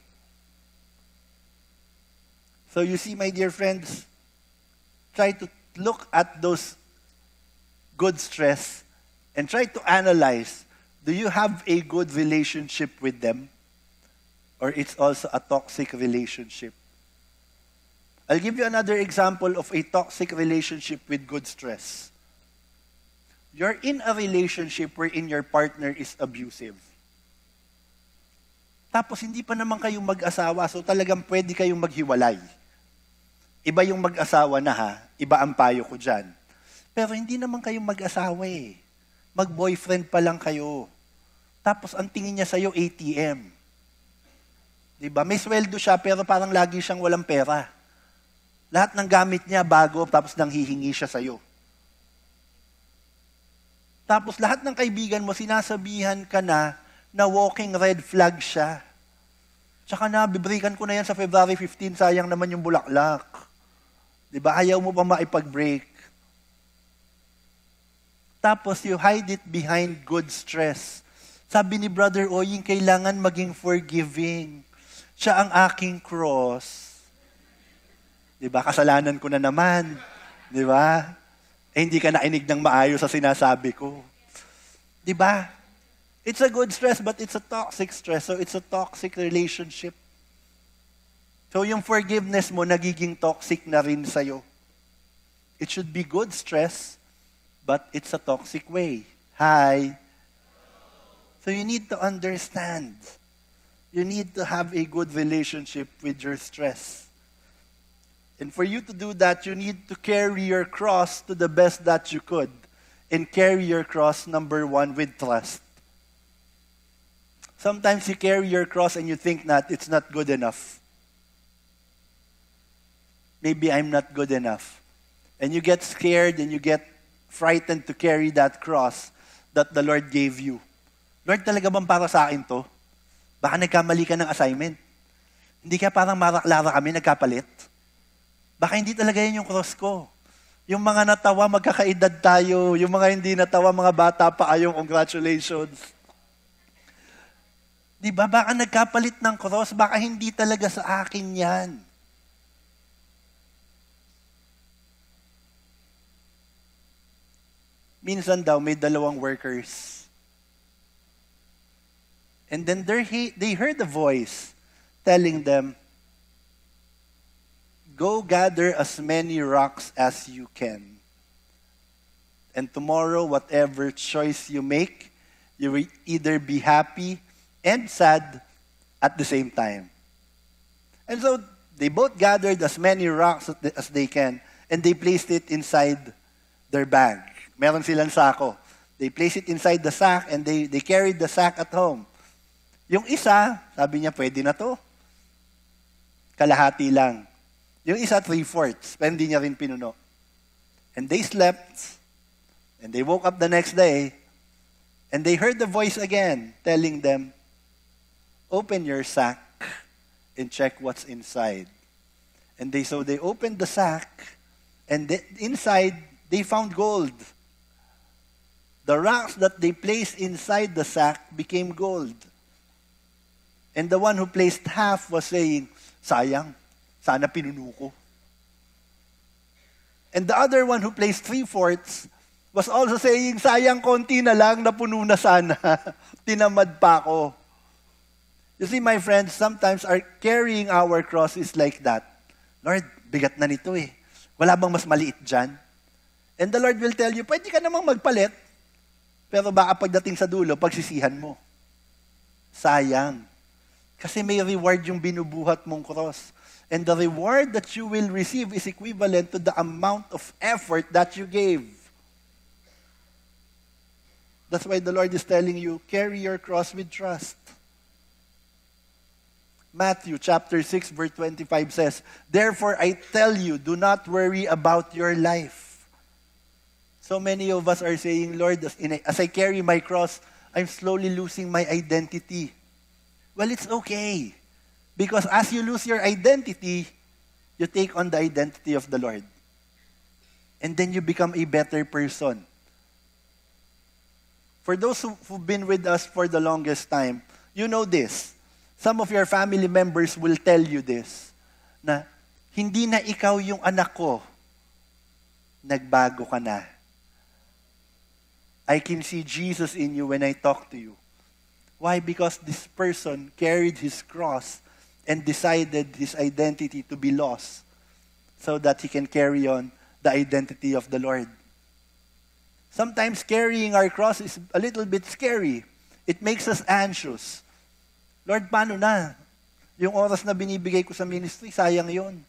So you see, my dear friends, try to look at those good stress and try to analyze, do you have a good relationship with them? Or it's also a toxic relationship? I'll give you another example of a toxic relationship with good stress. You're in a relationship wherein your partner is abusive. Tapos hindi pa naman kayong mag-asawa, so talagang pwede kayong maghiwalay. Iba yung mag-asawa na ha, iba ang payo ko dyan. Pero hindi naman kayong mag-asawa eh. Mag-boyfriend pa lang kayo. Tapos ang tingin niya sa'yo, ATM. Diba? May sweldo siya, pero parang lagi siyang walang pera. Lahat ng gamit niya bago, tapos nang hihingi siya sa'yo. Tapos lahat ng kaibigan mo, sinasabihan ka na walking red flag siya. Tsaka na, bibrikan ko na yan sa February 15, sayang naman yung bulaklak. Diba? Ayaw mo pa maipag-break. Tapos you hide it behind good stress. Sabi ni Brother Oying, kailangan maging forgiving. Siya ang aking cross. Diba? Kasalanan ko na naman. Diba? Hindi ka nainig ng maayos sa sinasabi ko. Diba? It's a good stress, but it's a toxic stress. So it's a toxic relationship. So yung forgiveness mo, nagiging toxic na rin sa'yo. It should be good stress, but it's a toxic way. Hi. So you need to understand. You need to have a good relationship with your stress. And for you to do that, you need to carry your cross to the best that you could. And carry your cross, number one, with trust. Sometimes you carry your cross and you think that it's not good enough. Maybe I'm not good enough. And you get scared and you get frightened to carry that cross that the Lord gave you. Lord, talaga bang para sa akin to? Baka nagkamali ka ng assignment. Hindi ka parang Mara-Clara kami, nagkapalit. Baka hindi talaga yan yung cross ko. Yung mga natawa, magkakaedad tayo. Yung mga hindi natawa, mga bata pa kayong congratulations. Diba? Baka nagkapalit ng cross, baka hindi talaga sa akin yan. Minsan daw, may dalawang workers. And then they heard a voice telling them, go gather as many rocks as you can. And tomorrow, whatever choice you make, you will either be happy and sad at the same time. And so, they both gathered as many rocks as they can, and they placed it inside their bag. Meron silang sako. They placed it inside the sack, and they carried the sack at home. Yung isa, sabi niya, pwede na to. Kalahati lang. Yung isa, 3/4, pero hindi niya rin pinuno. And they slept, and they woke up the next day, and they heard the voice again telling them, open your sack and check what's inside. And so they opened the sack, and inside, they found gold. The rocks that they placed inside the sack became gold. And the one who placed half was saying, sayang, sana pinuno ko. And the other one who placed 3/4 was also saying, sayang, konti na lang, napuno na sana. Tinamad pa ako. You see, my friends, sometimes carrying our cross is like that. Lord, bigat na nito eh. Wala bang mas maliit dyan? And the Lord will tell you, pwede ka namang magpalit, pero baka pagdating sa dulo, pagsisihan mo. Sayang. Kasi may reward yung binubuhat mong cross. And the reward that you will receive is equivalent to the amount of effort that you gave. That's why the Lord is telling you, carry your cross with trust. Matthew chapter 6 verse 25 says, "Therefore I tell you, do not worry about your life." So many of us are saying, "Lord, as I carry my cross, I'm slowly losing my identity." Well, it's okay. Because as you lose your identity, you take on the identity of the Lord. And then you become a better person. For those who've been with us for the longest time, you know this. Some of your family members will tell you this, na hindi na ikaw yung anak ko, nagbago ka na. I can see Jesus in you when I talk to you. Why? Because this person carried his cross and decided his identity to be lost so that he can carry on the identity of the Lord. Sometimes carrying our cross is a little bit scary. It makes us anxious. Lord, paano na? Yung oras na binibigay ko sa ministry, sayang yun.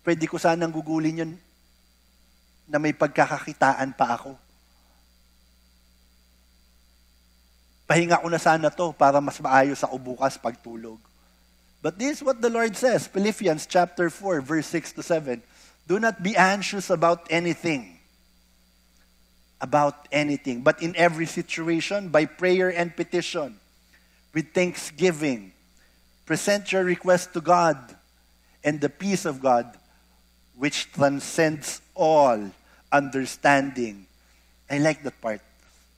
Pwede ko sanang gugulin yun na may pagkakakitaan pa ako. Pahinga ko na sana to para mas maayos ako bukas pagtulog. But this is what the Lord says, Philippians chapter 4, verse 6 to 7. Do not be anxious about anything. But in every situation, by prayer and petition, with thanksgiving, present your request to God, and the peace of God, which transcends all understanding. I like that part.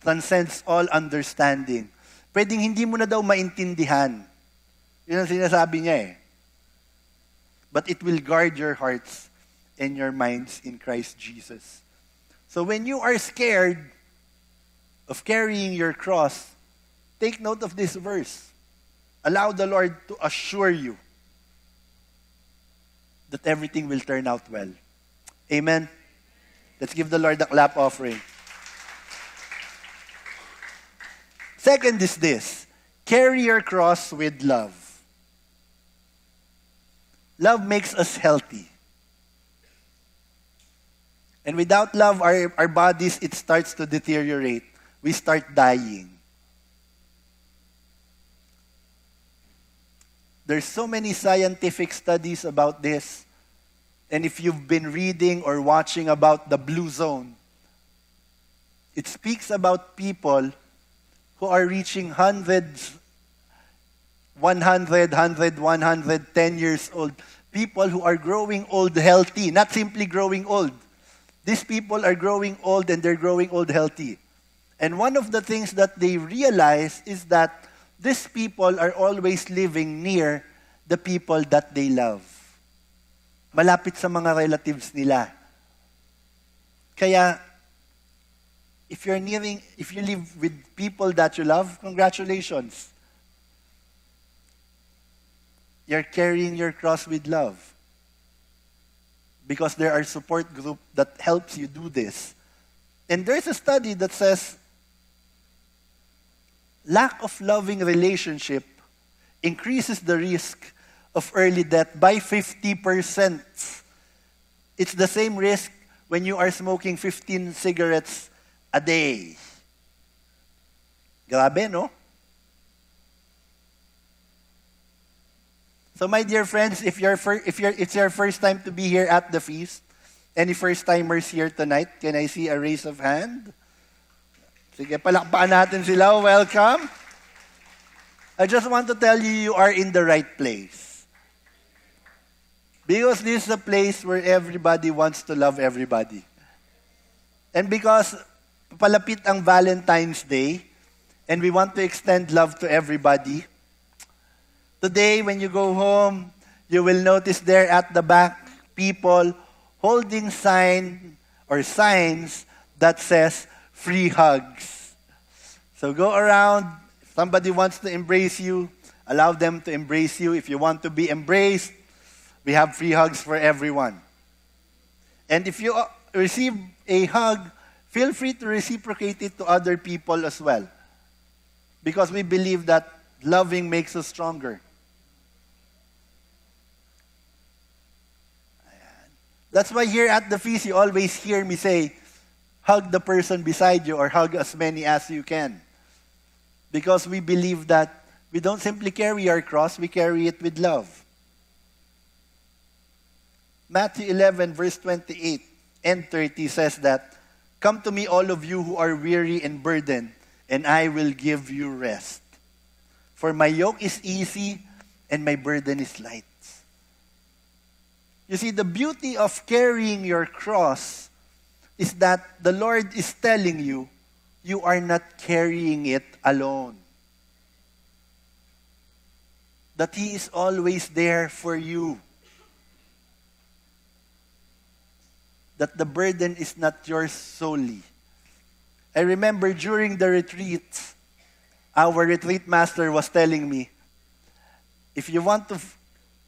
Transcends all understanding. Pwedeng hindi mo na daw maintindihan. Yun ang sinasabi niya eh. But it will guard your hearts and your minds in Christ Jesus. So when you are scared of carrying your cross, take note of this verse. Allow the Lord to assure you that everything will turn out well. Amen? Let's give the Lord a clap offering. Second is this. Carry your cross with love. Love makes us healthy. And without love, our bodies, it starts to deteriorate. We start dying. There's so many scientific studies about this. And if you've been reading or watching about the blue zone, it speaks about people who are reaching 110 years old. People who are growing old healthy, not simply growing old. These people are growing old and they're growing old healthy. And one of the things that they realize is that these people are always living near the people that they love. Malapit sa mga relatives nila. Kaya, if you live with people that you love, congratulations. You're carrying your cross with love. Because there are support group that helps you do this. And there's a study that says, lack of loving relationship increases the risk of early death by 50%. It's the same risk when you are smoking 15 cigarettes a day. Grabe, no? So my dear friends, if it's your first time to be here at the feast, any first-timers here tonight, can I see a raise of hand? Sige, palakpakan natin sila. Welcome. I just want to tell you, you are in the right place. Because this is a place where everybody wants to love everybody. And because palapit ang Valentine's Day, and we want to extend love to everybody, today when you go home, you will notice there at the back, people holding signs that says, free hugs. So go around. If somebody wants to embrace you, allow them to embrace you. If you want to be embraced, we have free hugs for everyone. And if you receive a hug, feel free to reciprocate it to other people as well. Because we believe that loving makes us stronger. That's why here at the feast, you always hear me say, hug the person beside you or hug as many as you can. Because we believe that we don't simply carry our cross, we carry it with love. Matthew 11, verse 28 and 30 says that, "Come to me, all of you who are weary and burdened, and I will give you rest. For my yoke is easy and my burden is light." You see, the beauty of carrying your cross is that the Lord is telling you, you are not carrying it alone. That He is always there for you. That the burden is not yours solely. I remember during the retreat, our retreat master was telling me, if you want to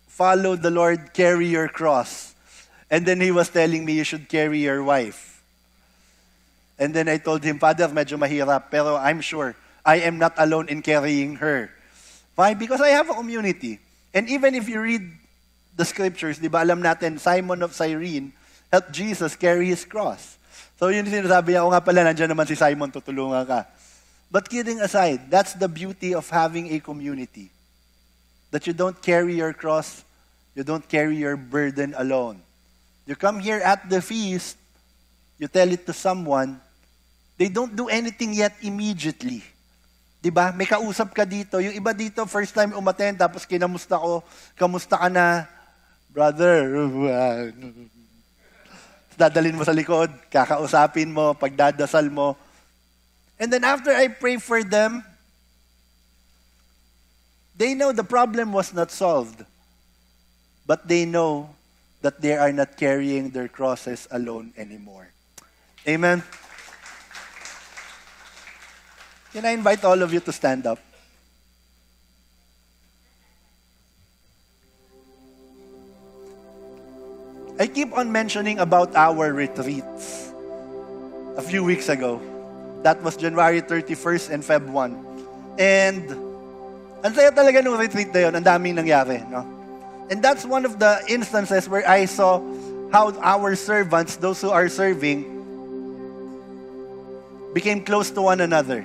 follow the Lord, carry your cross. And then he was telling me you should carry your wife. And then I told him, Father, medyo mahirap, pero I'm sure I am not alone in carrying her. Why? Because I have a community. And even if you read the scriptures, di ba alam natin, Simon of Cyrene helped Jesus carry his cross. So yun yung sinasabi niya, o nga pala, nandiyan naman si Simon, tutulungan ka. But kidding aside, that's the beauty of having a community. That you don't carry your cross, you don't carry your burden alone. You come here at the feast, you tell it to someone, they don't do anything yet immediately. Diba? May kausap ka dito. Yung iba dito, first time umattend, tapos kinamusta ko, kamusta ka na? Brother, dadalhin mo sa likod, kakausapin mo, pagdadasal mo. And then after I pray for them, they know the problem was not solved. But they know that they are not carrying their crosses alone anymore. Amen? Can I invite all of you to stand up? I keep on mentioning about our retreats. A few weeks ago, that was January 31st and Feb 1. And ang saya talaga nung retreat na yun, ang daming nangyari, no? And that's one of the instances where I saw how our servants, those who are serving, became close to one another.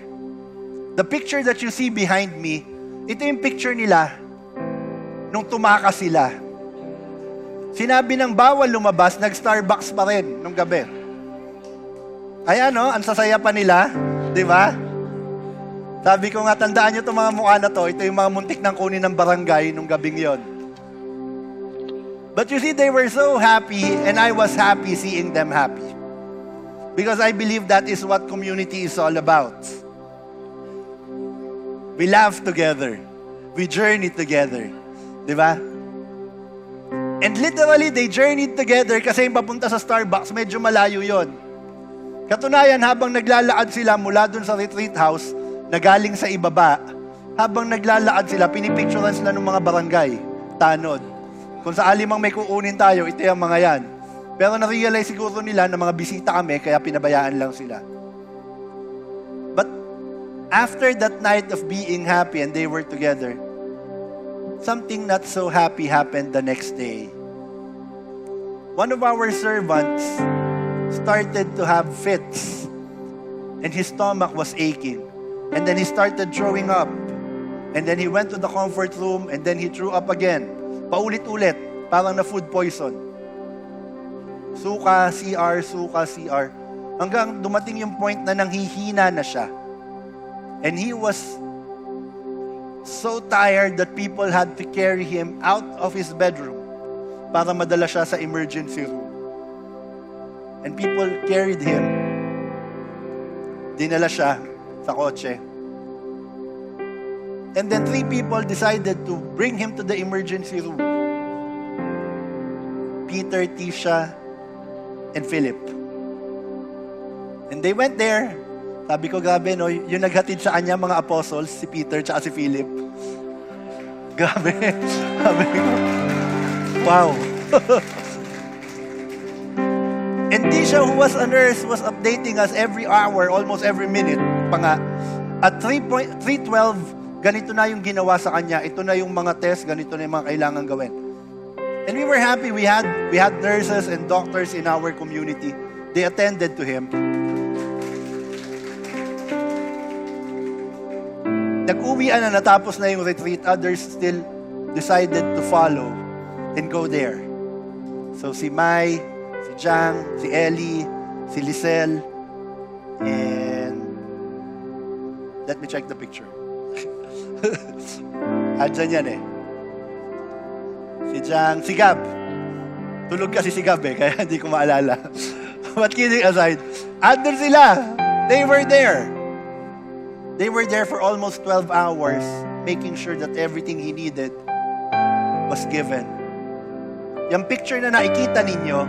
The picture that you see behind me, ito yung picture nila nung tumakas sila. Sinabi ng bawal lumabas, nag-Starbucks pa rin nung gabi. Ayan, no? Ang sasaya pa nila. Di ba? Sabi ko nga, tandaan nyo itong mga mukha na to. Ito yung mga muntik ng kunin ng barangay nung gabing yon. But you see, they were so happy and I was happy seeing them happy. Because I believe that is what community is all about. We laugh together. We journey together. Di ba? And literally, they journeyed together kasi yung papunta sa Starbucks, medyo malayo yon. Katunayan, habang naglalakad sila mula dun sa retreat house, na galing sa ibaba, habang naglalakad sila, pinipicturean sila ng mga barangay, tanod. Kung sa alimang may kukunin tayo, ito yung mga yan. Pero na-realize siguro nila na mga bisita kami, kaya pinabayaan lang sila. But after that night of being happy and they were together, something not so happy happened the next day. One of our servants started to have fits and his stomach was aching. And then he started throwing up. And then he went to the comfort room and then he threw up again. Paulit-ulit, parang na food poison. Suka, CR. Hanggang dumating yung point na nanghihina na siya. And he was so tired that people had to carry him out of his bedroom para madala siya sa emergency room. And people carried him. Dinala siya sa kotse. And then 3 people decided to bring him to the emergency room. Peter, Tisha, and Philip. And they went there. Sabi ko, grabe, no? Yung naghatid sa kanya, mga apostles, si Peter tsaka si Philip. Grabe. Sabi ko, wow. And Tisha, who was a nurse, was updating us every hour, almost every minute. Pa nga, at 3:12, ganito na yung ginawa sa kanya. Ito na yung mga test, ganito na yung mga kailangan gawin. And we were happy. We had nurses and doctors in our community. They attended to him. Nag-uwian na, natapos na yung retreat. Others still decided to follow and go there. So si Mai, si Jang, si Ellie, si Lisel, and let me check the picture. Andyan yan eh. Si Jang, si Gab. Tulog kasi si Gab eh, kaya hindi ko maalala. But kidding aside, andun sila. They were there. They were there for almost 12 hours, making sure that everything he needed was given. Yung picture na nakikita ninyo,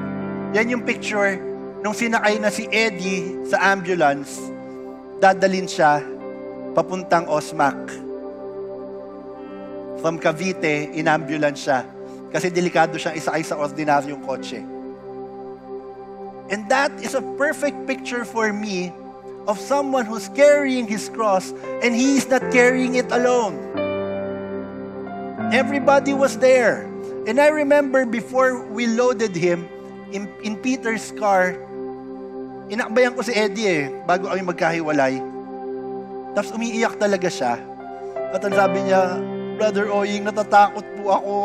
yan yung picture nung sinakay na si Eddie sa ambulance, dadalhin siya papuntang Osmac. From Cavite, in-ambulance siya. Kasi delikado siyang isakay sa ordinaryong kotse. And that is a perfect picture for me of someone who's carrying his cross and he is not carrying it alone. Everybody was there. And I remember before we loaded him in Peter's car, inakbayan ko si Eddie bago kami magkahiwalay. Tapos umiiyak talaga siya. At ang sabi niya, Brother Oying, natatakot po ako.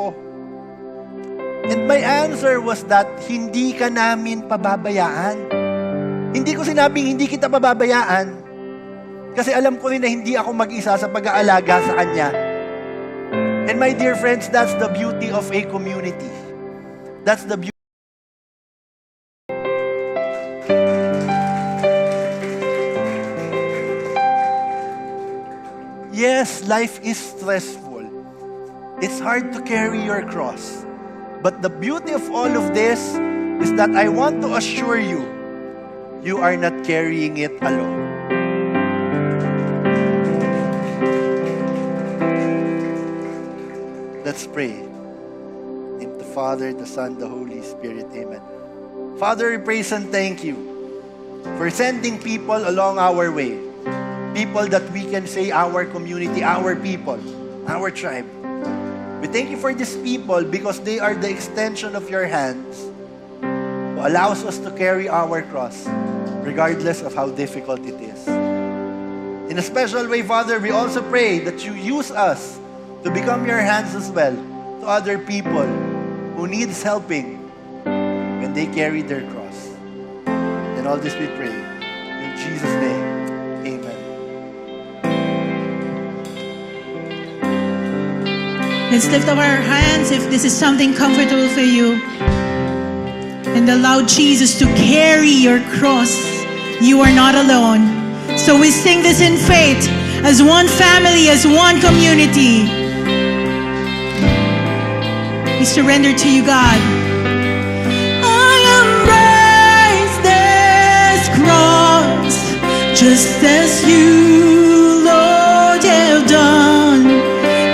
And my answer was that hindi ka namin pababayaan. Hindi ko sinabing hindi kita pababayaan. Kasi alam ko rin na hindi ako mag-isa sa pag-aalaga sa kanya. And my dear friends, that's the beauty of a community. That's the beauty. Yes, life is stressful. It's hard to carry your cross. But the beauty of all of this is that I want to assure you, you are not carrying it alone. Let's pray. In the Father, the Son, the Holy Spirit. Amen. Father, we praise and thank you for sending people along our way. People that we can say our community, our people, our tribe. We thank you for these people because they are the extension of your hands who allows us to carry our cross regardless of how difficult it is. In a special way, Father, we also pray that you use us to become your hands as well to other people who needs helping when they carry their cross. And all this we pray. In Jesus' name, amen. Let's lift up our hands if this is something comfortable for you. And allow Jesus to carry your cross. You are not alone. So we sing this in faith, as one family, as one community. We surrender to you, God. I embrace this cross, just as you, Lord, have done.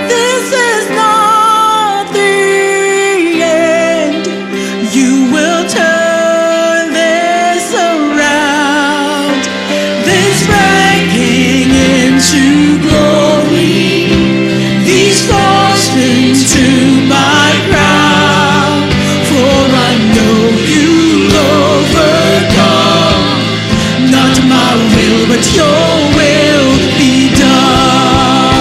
This is not the end. You will turn this around. This breaking into glory, these thoughts into my crown. For I know you'll overcome. Not my will, but your will be done.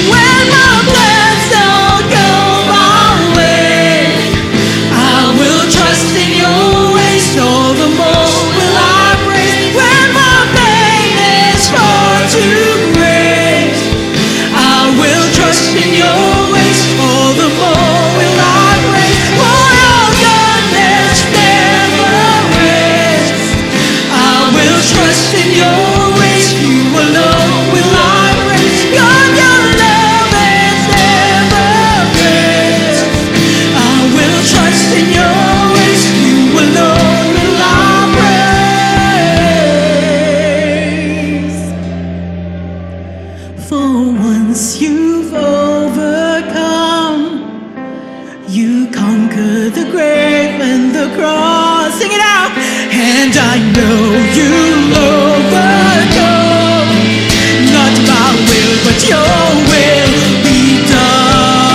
When my plans don't go my way, I will trust in your ways. All the more will I praise. When my pain is far too great, I will trust in your ways. All the more will I praise. For your goodness never rests. I will trust in your ways. You alone will I praise. God, your love is never rests. I will trust in your ways. You alone will I praise. For once you've overcome, you conquer the grave and the cross. Sing it out. And I know you'll overcome. Not my will, but your will be done.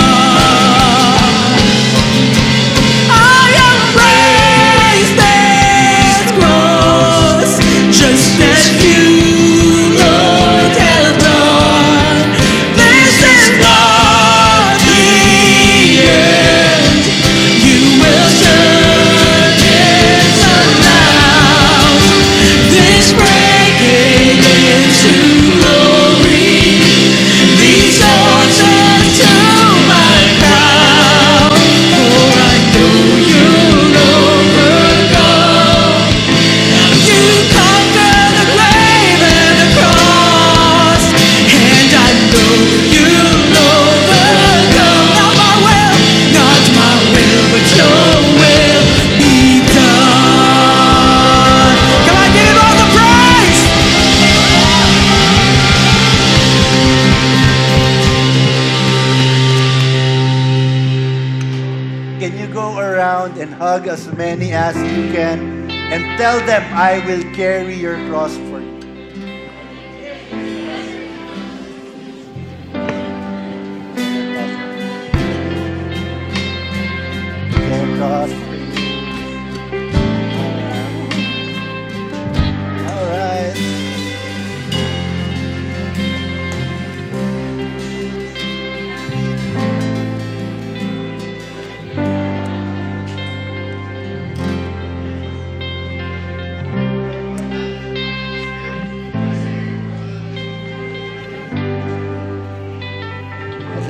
I embrace this cross, just as you, Lord, many as you can, and tell them, I will carry your cross for you. Your cross for you. All right.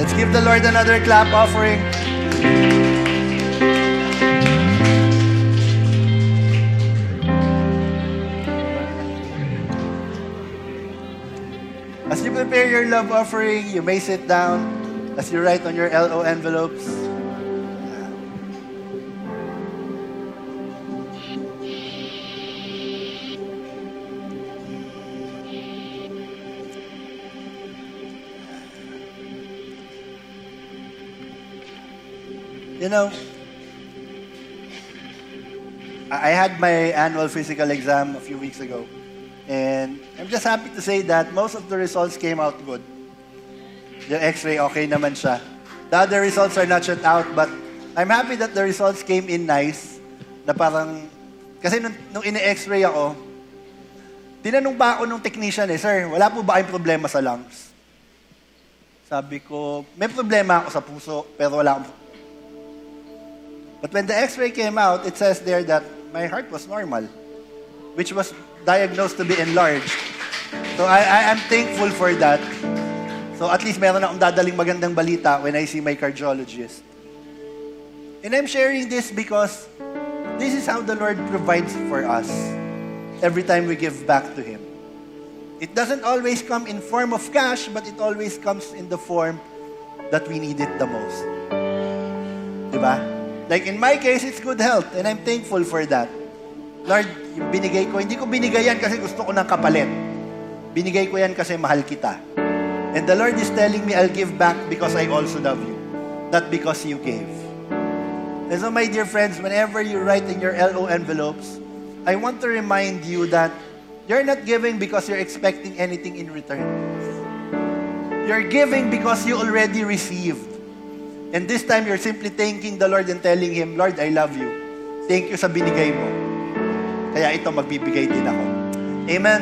Let's give the Lord another clap offering. As you prepare your love offering, you may sit down as you write on your LO envelopes. You know, I had my annual physical exam a few weeks ago. And I'm just happy to say that most of the results came out good. The x-ray, okay naman siya. The other results are not yet out, but I'm happy that the results came in nice. Na parang, kasi nung ine-x-ray ako, tinanong pa ako nung technician Sir, wala po ba kayong problema sa lungs? Sabi ko, may problema ako sa puso, pero wala akong. But when the x-ray came out, it says there that my heart was normal, which was diagnosed to be enlarged. So I'm thankful for that. So at least meron akong dadaling magandang balita when I see my cardiologist. And I'm sharing this because this is how the Lord provides for us every time we give back to Him. It doesn't always come in form of cash, but it always comes in the form that we need it the most. Diba? Like in my case, it's good health, and I'm thankful for that. Lord, yung binigay ko, hindi ko binigay yan kasi gusto ko ng kapalit. Binigay ko yan kasi mahal kita. And the Lord is telling me, I'll give back because I also love you, not because you gave. And so, my dear friends, whenever you write in your LO envelopes, I want to remind you that you're not giving because you're expecting anything in return. You're giving because you already received. And this time, you're simply thanking the Lord and telling Him, Lord, I love you. Thank you sa binigay mo. Kaya ito, magbibigay din ako. Amen?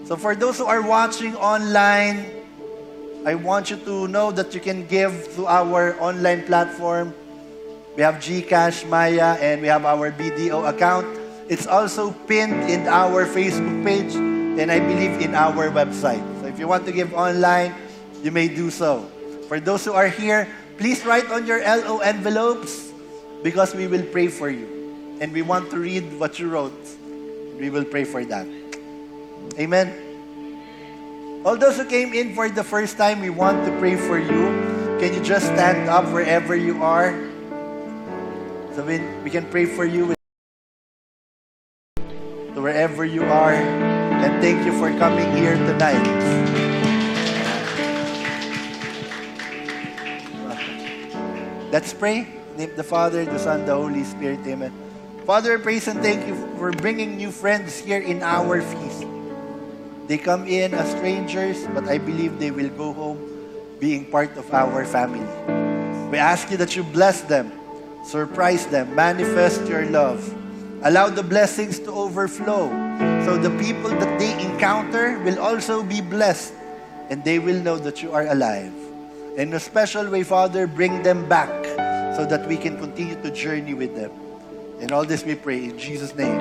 So for those who are watching online, I want you to know that you can give through our online platform. We have GCash, Maya, and we have our BDO account. It's also pinned in our Facebook page, and I believe in our website. So if you want to give online, you may do so. For those who are here, please write on your LO envelopes because we will pray for you. And we want to read what you wrote. We will pray for that. Amen. All those who came in for the first time, we want to pray for you. Can you just stand up wherever you are? So we can pray for you wherever you are. And thank you for coming here tonight. Let's pray. In the name of the Father, the Son, the Holy Spirit. Amen. Father, praise and thank you for bringing new friends here in our feast. They come in as strangers, but I believe they will go home being part of our family. We ask you that you bless them, surprise them, manifest your love. Allow the blessings to overflow so the people that they encounter will also be blessed and they will know that you are alive. In a special way, Father, bring them back so that we can continue to journey with them. And all this we pray in Jesus' name.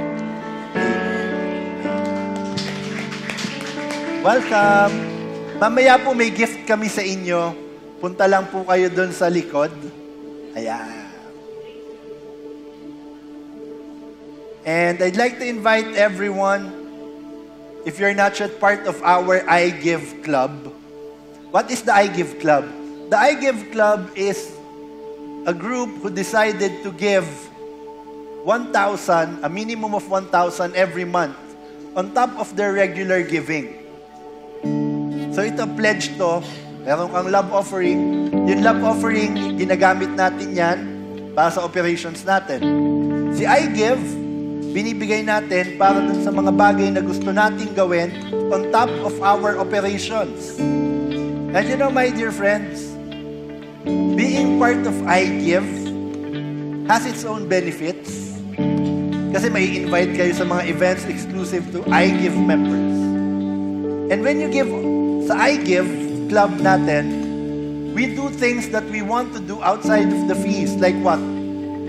Welcome! Mamaya po may gift kami sa inyo. Punta lang po kayo doon sa likod. Ayan. And I'd like to invite everyone, if you're not yet part of our I Give Club. What is the I Give Club? The I Give Club is a group who decided to give 1,000, a minimum of 1,000 every month on top of their regular giving. So ito, pledge to. Meron kang love offering. Yung love offering, ginagamit natin yan para sa operations natin. Si iGive, binibigay natin para dun sa mga bagay na gusto nating gawin on top of our operations. And you know, my dear friends, being part of iGive has its own benefits. Kasi may invite kayo sa mga events exclusive to iGive members. And when you give sa iGive club natin, we do things that we want to do outside of the fees. Like what?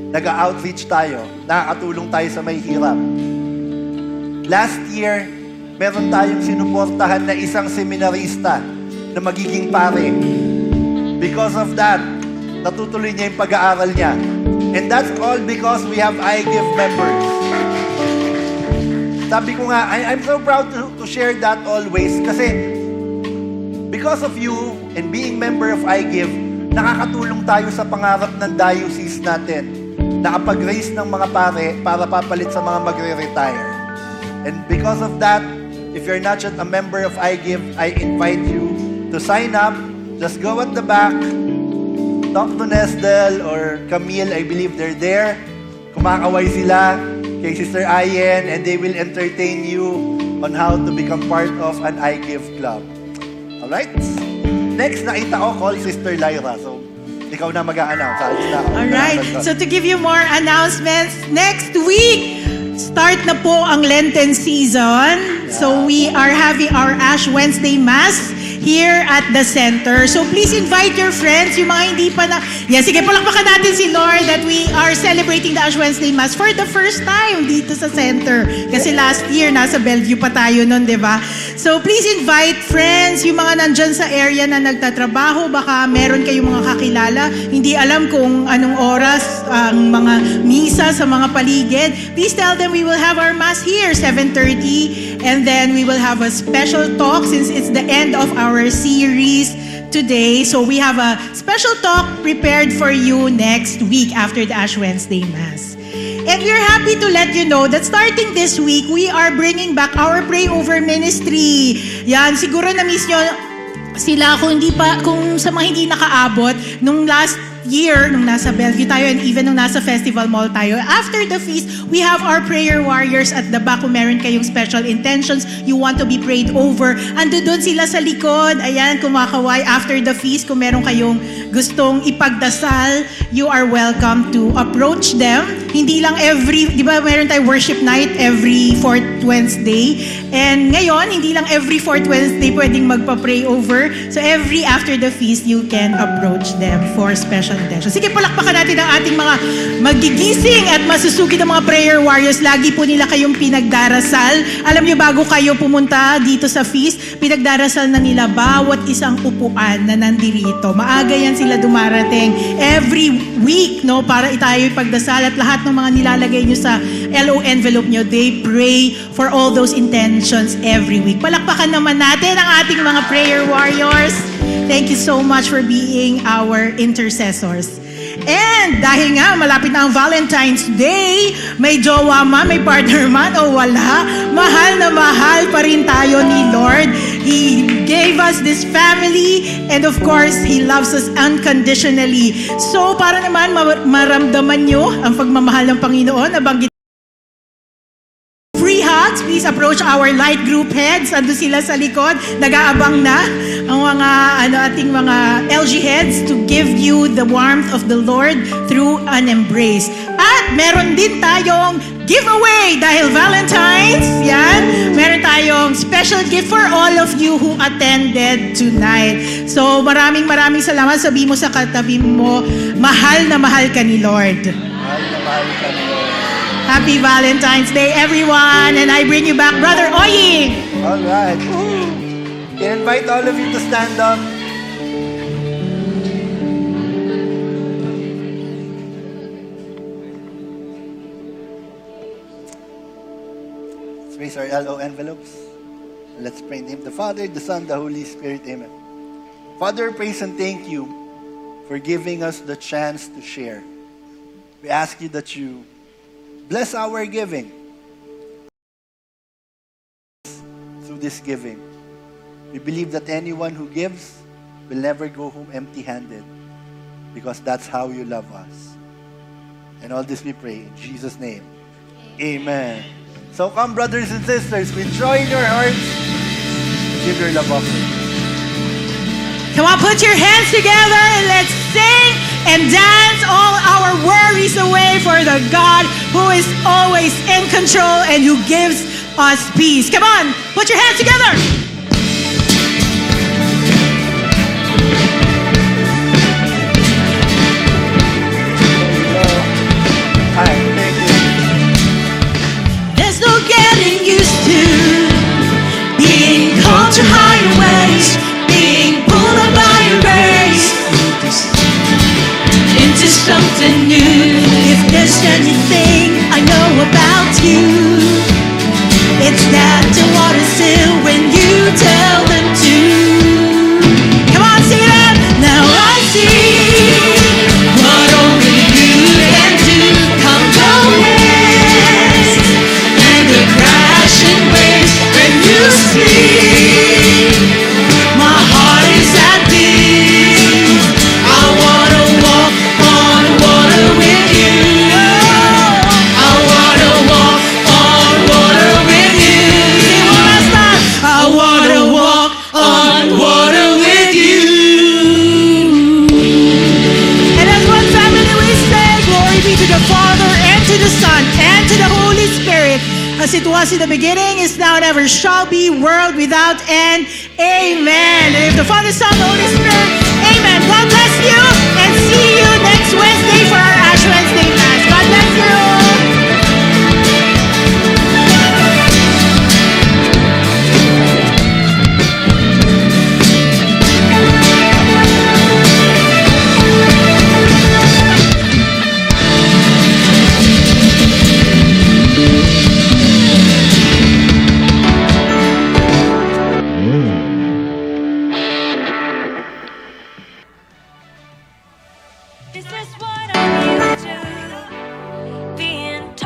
Nag-outreach tayo. Nakakatulong tayo sa may hirap. Last year, meron tayong sinuportahan na isang seminarista na magiging pare. Because of that, natutuloy niya yung pag-aaral niya. And that's all because we have iGive members. Sabi ko nga, I'm so proud to share that always kasi because of you and being member of iGive, nakakatulong tayo sa pangarap ng diocese natin. Nakapag-raise ng mga pare para papalit sa mga magre-retire. And because of that, if you're not yet a member of iGive, I invite you to sign up. Just go at the back, talk to Nesdel or Camille, I believe they're there. Kumakaway sila kay Sister Ayen and they will entertain you on how to become part of an iGive club. Alright? Next, nakita ko, call Sister Lyra. So, ikaw na mag-a-announce. Alright, so to give you more announcements, next week, start na po ang Lenten season. So we are having our Ash Wednesday Mass here at the center. So please invite your friends, yung mga hindi pa na... Yeah, sige, palakpakan natin si Lord that we are celebrating the Ash Wednesday Mass for the first time dito sa center. Kasi last year, nasa Bellevue pa tayo nun, di ba? So please invite friends, yung mga nandyan sa area na nagtatrabaho, baka meron kayong mga kakilala, hindi alam kung anong oras ang mga misa sa mga paligid. Please tell them we will have our Mass here, 7:30, and then we will have a special talk since it's the end of our series today. So we have a special talk prepared for you next week after the Ash Wednesday Mass. And we're happy to let you know that starting this week, we are bringing back our Pray Over Ministry. Yan, siguro na-miss nyo sila kung sa mga hindi nakaabot nung last year, nung nasa Bellevue tayo and even nung nasa Festival Mall tayo. After the feast, we have our prayer warriors at the back. Kung meron kayong special intentions, you want to be prayed over. Ando doon sila sa likod. Ayan, kumakaway. After the feast, kung meron kayong gustong ipagdasal, you are welcome to approach them. Hindi lang di ba meron tayo worship night every 4th Wednesday. And ngayon, hindi lang every 4th Wednesday pwedeng magpa-pray over. So every after the feast, you can approach them for special intention. Sige, palakpakan natin ang ating mga magigising at masusugid ng mga prayer warriors. Lagi po nila kayong pinagdarasal. Alam niyo, bago kayo pumunta dito sa feast, pinagdarasal na nila bawat isang upuan na nandirito. Maaga yan sila dumarating every week, no? Para tayo ipagdasal at lahat ng mga nilalagay nyo sa LO envelope nyo, they pray for all those intentions every week. Palakpakan naman natin ang ating mga prayer warriors. Thank you so much for being our intercessors. And dahil nga malapit na ang Valentine's Day, may jowa man, may partner man o wala, mahal na mahal pa rin tayo ni Lord. He gave us this family and of course, He loves us unconditionally. So para naman maramdaman nyo ang pagmamahal ng Panginoon, nabanggit free hugs, please approach our light group heads. Ando sila sa likod, nag-aabang na ang mga ating mga LG heads to give you the warmth of the Lord through an embrace. At meron din tayong giveaway dahil Valentine's. Yan, meron tayong special gift for all of you who attended tonight. So maraming salamat. Sabi mo sa katabi mo, mahal na mahal ka ni Lord. Mahal na mahal ka ni Lord. Happy Valentine's Day, everyone! And I bring you back Brother Oyi! All right. I invite all of you to stand up. Let's raise our LO envelopes. Let's pray in the name of the Father, the Son, the Holy Spirit. Amen. Father, praise and thank you for giving us the chance to share. We ask you that you bless our giving through this giving. We believe that anyone who gives will never go home empty-handed because that's how you love us. And all this we pray in Jesus' name. Amen. So come, brothers and sisters, with joy in your hearts, give your love offering. Come on, put your hands together and let's sing and dance all our worries away for the God who is always in control and who gives us peace. Come on, put your hands together. Hi, thank you. There's no getting used to being called to higher ways, being pulled up by your grace into something new. If there's anything I know about you, it's that the water's still when you tell them to. Come on, sing it out. Now I see what only you can do. Come the winds and the crashing waves when you speak. My heart is at peace. I wanna walk on water with you. I wanna walk on water with you. Sing one last time. I wanna walk on water with you. And as one family we say, glory be to the Father and to the Son and to the Holy Spirit, as it was in the beginning, is now, and ever shall be, world without end. Amen. And if the Father, Son, Holy Spirit, amen. God bless you, and see you next Wednesday for our Ash Wednesday Mass. God bless you.